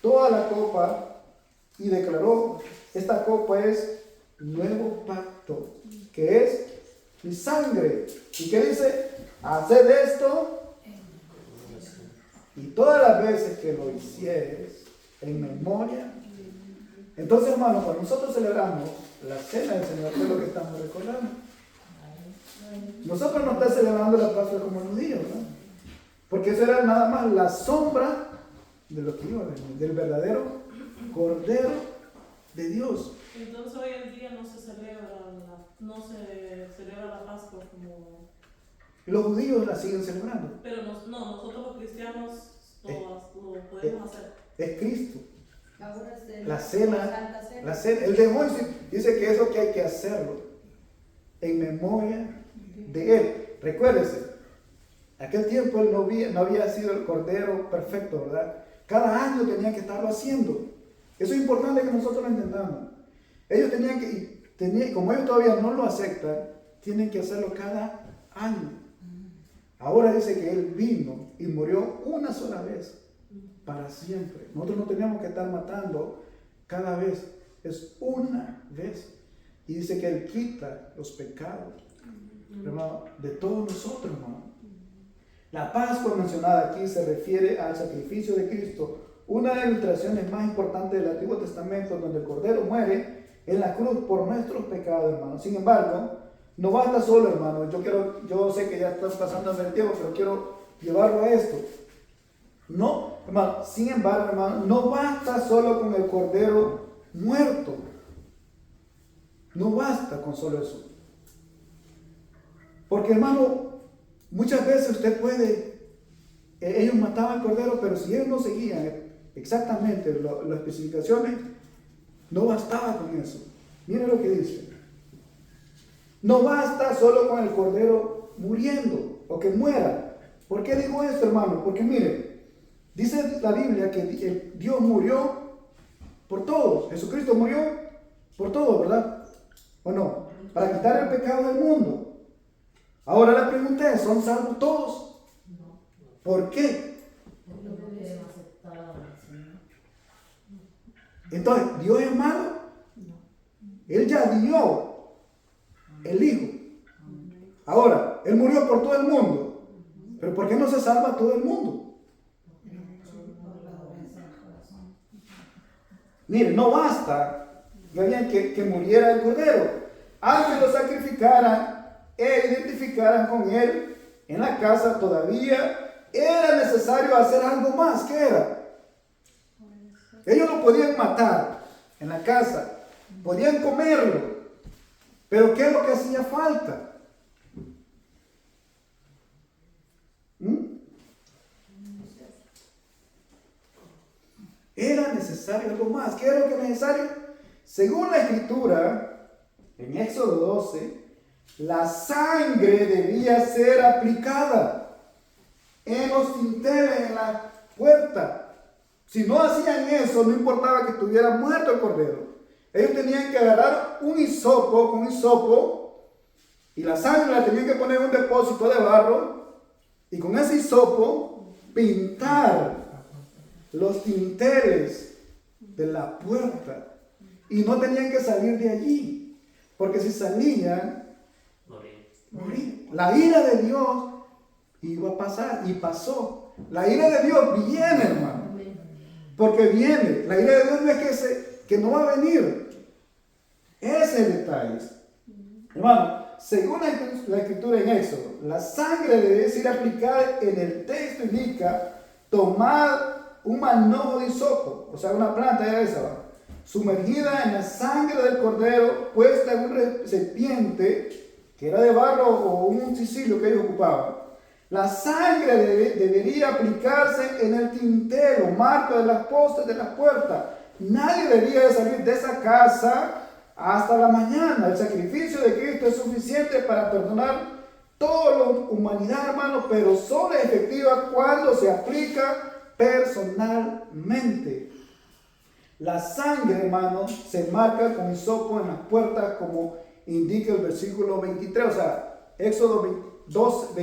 toda la copa, y declaró: esta copa es nuevo pacto, que es mi sangre. ¿Y qué dice? Haced esto, y todas las veces que lo hicieres en memoria. Entonces, hermano, cuando nosotros celebramos la cena del Señor, ¿qué es lo que estamos recordando? Nosotros no estamos celebrando la Pascua como los judíos, ¿no? Porque eso era nada más la sombra de lo que iba a venir, del verdadero Cordero de Dios. Entonces hoy en día no se celebra la Pascua como... Los judíos la siguen celebrando. Pero nosotros los cristianos lo podemos hacer. Es Cristo. Ahora es de La cena, Santa Cena. la cena. El demonio dice que eso que hay que hacerlo. en memoria de Él. Recuérdese, aquel tiempo Él no había sido el Cordero perfecto, ¿verdad? Cada año tenían que estarlo haciendo. Eso es importante que nosotros lo entendamos. Ellos como ellos todavía no lo aceptan, tienen que hacerlo cada año. Ahora dice que Él vino y murió una sola vez, para siempre. Nosotros no teníamos que estar matando cada vez, es una vez. Y dice que Él quita los pecados, hermano, de todos nosotros, hermano. La Pascua mencionada aquí se refiere al sacrificio de Cristo, una de las ilustraciones más importantes del Antiguo Testamento, donde el Cordero muere en la cruz por nuestros pecados, hermano. Sin embargo, no basta solo, hermano. Yo sé que ya estás pasando el tiempo, pero quiero llevarlo a esto. No, hermano, sin embargo, hermano, no basta solo con el Cordero muerto. No basta con solo eso. Porque, hermano, muchas veces usted ellos mataban al Cordero, pero si ellos no seguían exactamente las especificaciones, no bastaba con eso. Mire lo que dice. No basta solo con el Cordero muriendo o que muera. ¿Por qué digo esto, hermano? Porque mire, dice la Biblia que Dios murió por todos. Jesucristo murió por todos, ¿verdad? ¿O no? Para quitar el pecado del mundo. Ahora la pregunta es, ¿son salvos todos? No. ¿Por qué? Porque no quieren aceptar al Señor. Entonces, ¿Dios es malo? Él ya dio el Hijo. Ahora, Él murió por todo el mundo. ¿Pero por qué no se salva todo el mundo? Mire, no basta que muriera el Cordero. Antes lo sacrificaran e identificaran con Él en la casa, todavía era necesario hacer algo más. ¿Qué era? Ellos lo podían matar en la casa, podían comerlo, pero ¿qué es lo que hacía falta? Era necesario algo más. ¿Qué es lo que es necesario? Según la Escritura, en Éxodo 12, la sangre debía ser aplicada en los dinteles, en la puerta. Si no hacían eso, no importaba que estuviera muerto el Cordero. Ellos tenían que agarrar un hisopo con hisopo y la sangre la tenían que poner en un depósito de barro y con ese hisopo pintar los dinteles de la puerta. Y no tenían que salir de allí, porque si salían, morían. La ira de Dios iba a pasar y pasó. La ira de Dios viene, hermano. Porque viene. La ira de Dios no es que no va a venir. Ese es el detalle. Hermano, según la Escritura en Éxodo, la sangre debe ser aplicada en el texto indica tomar un manojo de hisopo, o sea, una planta de esa, sumergida en la sangre del Cordero, puesta en un recipiente que era de barro o un sicilio que ellos ocupaban. La sangre debería aplicarse en el tintero, marco de las postes de las puertas. Nadie debía de salir de esa casa hasta la mañana. El sacrificio de Cristo es suficiente para perdonar toda la humanidad, hermano, pero solo es efectiva cuando se aplica personalmente. La sangre, hermano, se marca con hisopo en las puertas, como indica el versículo 23, o sea, Éxodo 12,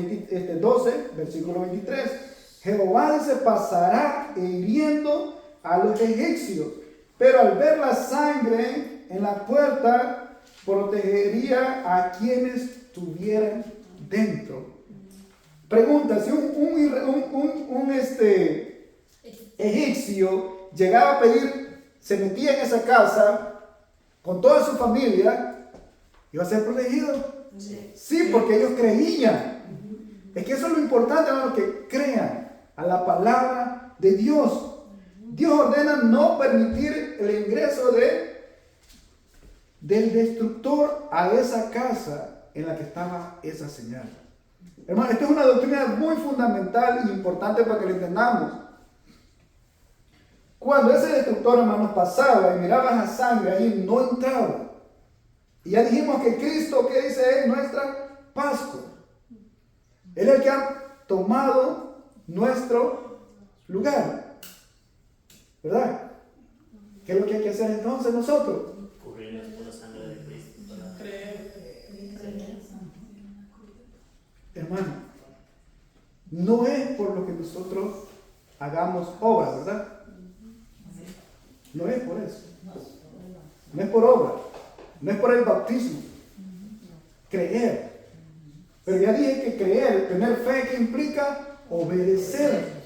versículo 23. Jehová se pasará hiriendo a los egipcios, pero al ver la sangre en la puerta, protegería a quienes estuvieran dentro. Pregunta, si un egipcio llegaba a pedir, se metía en esa casa con toda su familia, iba a ser protegido. Sí, porque ellos creían. Es que eso es lo importante, hermano, que crean a la palabra de Dios. Dios ordena no permitir el ingreso del destructor a esa casa en la que estaba esa señal. Hermano, esta es una doctrina muy fundamental y importante para que lo entendamos. Cuando ese destructor, hermano, pasaba y miraba esa sangre ahí, no entraba. Y ya dijimos que Cristo, ¿qué dice? Es nuestra Pascua. Él es el que ha tomado nuestro lugar. ¿Verdad? ¿Qué es lo que hay que hacer entonces nosotros? Cubrirnos por la sangre de Cristo. Para... Creer. Hermano, no es por lo que nosotros hagamos obra, ¿verdad? No es por eso. No es por obra. No es por el bautismo. Creer. Pero ya dije que creer, tener fe, que implica obedecer.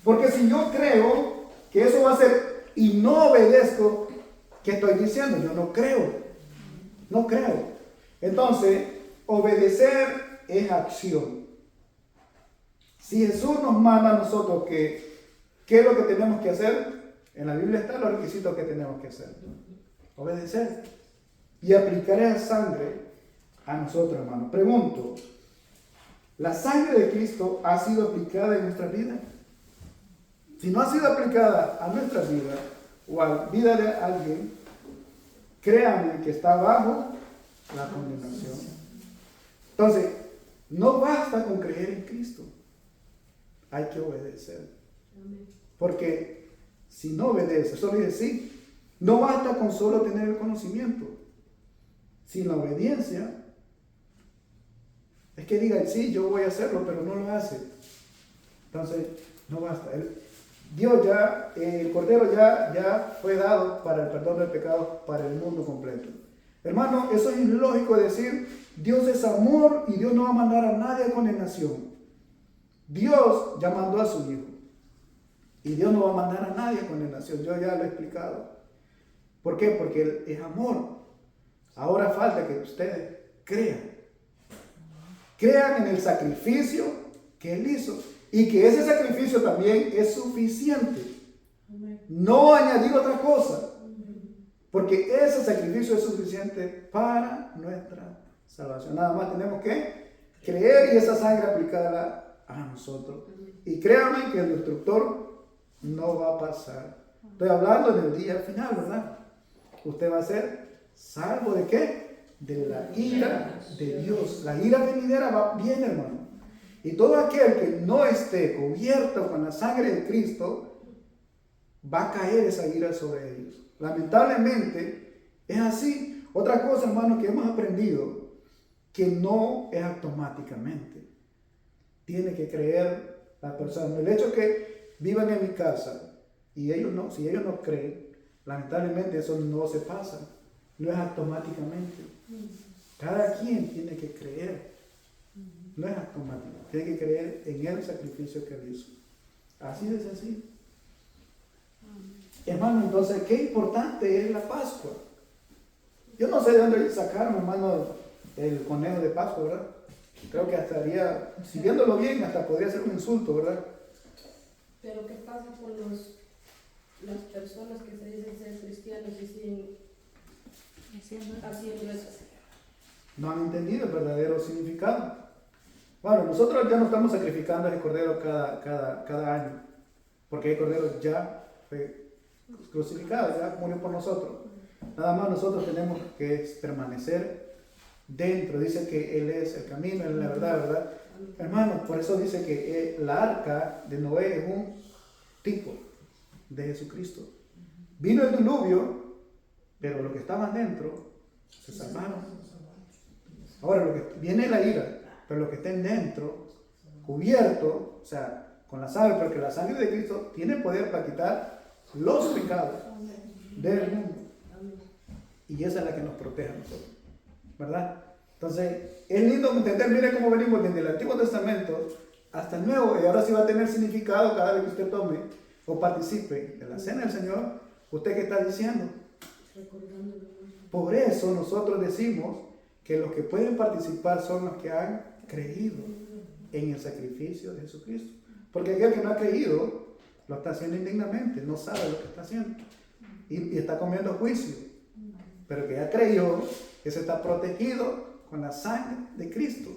Porque si yo creo que eso va a ser y no obedezco, ¿qué estoy diciendo? Yo no creo. No creo. Entonces, obedecer es acción. Si Jesús nos manda a nosotros ¿qué es lo que tenemos que hacer? En la Biblia están los requisitos que tenemos que hacer. Obedecer. Y aplicar esa sangre a nosotros, hermano. Pregunto, ¿la sangre de Cristo ha sido aplicada en nuestra vida? Si no ha sido aplicada a nuestra vida o a la vida de alguien, créanme que está bajo la condenación. Entonces, no basta con creer en Cristo. Hay que obedecer. Porque si no obedece, solo dice sí, no basta con solo tener el conocimiento. Sin la obediencia, es que diga, sí, yo voy a hacerlo, pero no lo hace. Entonces, no basta. Dios ya, el Cordero ya fue dado para el perdón del pecado para el mundo completo. Hermano, eso es ilógico decir, Dios es amor y Dios no va a mandar a nadie a condenación. Dios ya mandó a su Hijo. Y Dios no va a mandar a nadie a condenación. Yo ya lo he explicado. ¿Por qué? Porque Él es amor. Ahora falta que ustedes crean. Crean en el sacrificio que Él hizo. Y que ese sacrificio también es suficiente. No añadir otra cosa. Porque ese sacrificio es suficiente para nuestra salvación. Nada más tenemos que creer y esa sangre aplicarla a nosotros. Y créanme que el destructor no va a pasar. Estoy hablando en el día final, ¿verdad? Usted va a ser salvo ¿de qué? De la ira de Dios. La ira venidera va bien, hermano. Y todo aquel que no esté cubierto con la sangre de Cristo, va a caer esa ira sobre ellos. Lamentablemente, es así. Otra cosa, hermano, que hemos aprendido, que no es automáticamente. Tiene que creer la persona. El hecho que vivan en mi casa y ellos no, si ellos no creen, lamentablemente eso no se pasa. No es automáticamente. Cada quien tiene que creer. No es automático. Tiene que creer en el sacrificio que él hizo. Así de sencillo. Hermano, entonces, qué importante es la Pascua. Yo no sé de dónde sacaron, hermano, el conejo de Pascua, ¿verdad? Creo que hasta haría, si viéndolo bien, hasta podría ser un insulto, ¿verdad? Pero ¿qué pasa con las personas que se dicen ser cristianos y siguen haciendo eso? No han entendido el verdadero significado. Bueno, nosotros ya no estamos sacrificando ese cordero cada año, porque el cordero ya fue crucificado, ya murió por nosotros. Nada más nosotros tenemos que permanecer dentro. Dice que Él es el camino, Él es la verdad, ¿verdad? Hermano, por eso dice que la arca de Noé es un tipo de Jesucristo. Vino el diluvio, pero los que estaban dentro se salvaron. Ahora, lo que viene la ira, pero los que estén dentro, cubiertos, o sea, con la sangre, porque la sangre de Cristo tiene poder para quitar los pecados del mundo. Y esa es la que nos protege a nosotros, ¿verdad? Entonces, es lindo entender, mire cómo venimos desde el Antiguo Testamento hasta el Nuevo, y ahora sí va a tener significado cada vez que usted tome o participe en la cena del Señor. ¿Usted qué está diciendo? Por eso nosotros decimos que los que pueden participar son los que han creído en el sacrificio de Jesucristo. Porque aquel que no ha creído lo está haciendo indignamente, no sabe lo que está haciendo y está comiendo juicio. Pero que ya creyó, ese está protegido con la sangre de Cristo.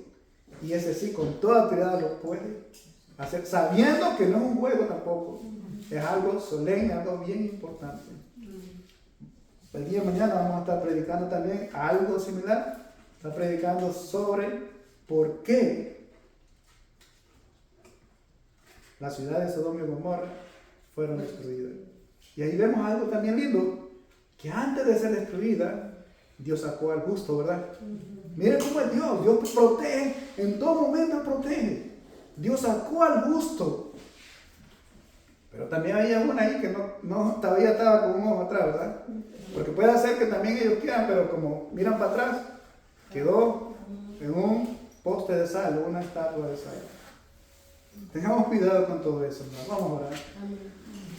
Y ese sí, con toda autoridad lo puede hacer, sabiendo que no es un juego tampoco. Es algo solemne, algo bien importante. El día de mañana vamos a estar predicando también algo similar. Está predicando sobre por qué las ciudades de Sodoma y Gomorra fueron destruidas. Y ahí vemos algo también lindo, que antes de ser destruida, Dios sacó al justo, ¿verdad? Miren cómo es Dios. Dios protege, en todo momento protege. Dios sacó al justo. Pero también había una ahí que no todavía estaba con un ojo atrás, ¿verdad? Porque puede ser que también ellos quieran, pero como miran para atrás, quedó en un poste de sal, una estatua de sal. Tengamos cuidado con todo eso, ¿no? Vamos a orar. Amén.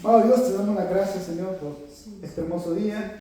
Oh Dios, te damos las gracias, Señor, por este hermoso día.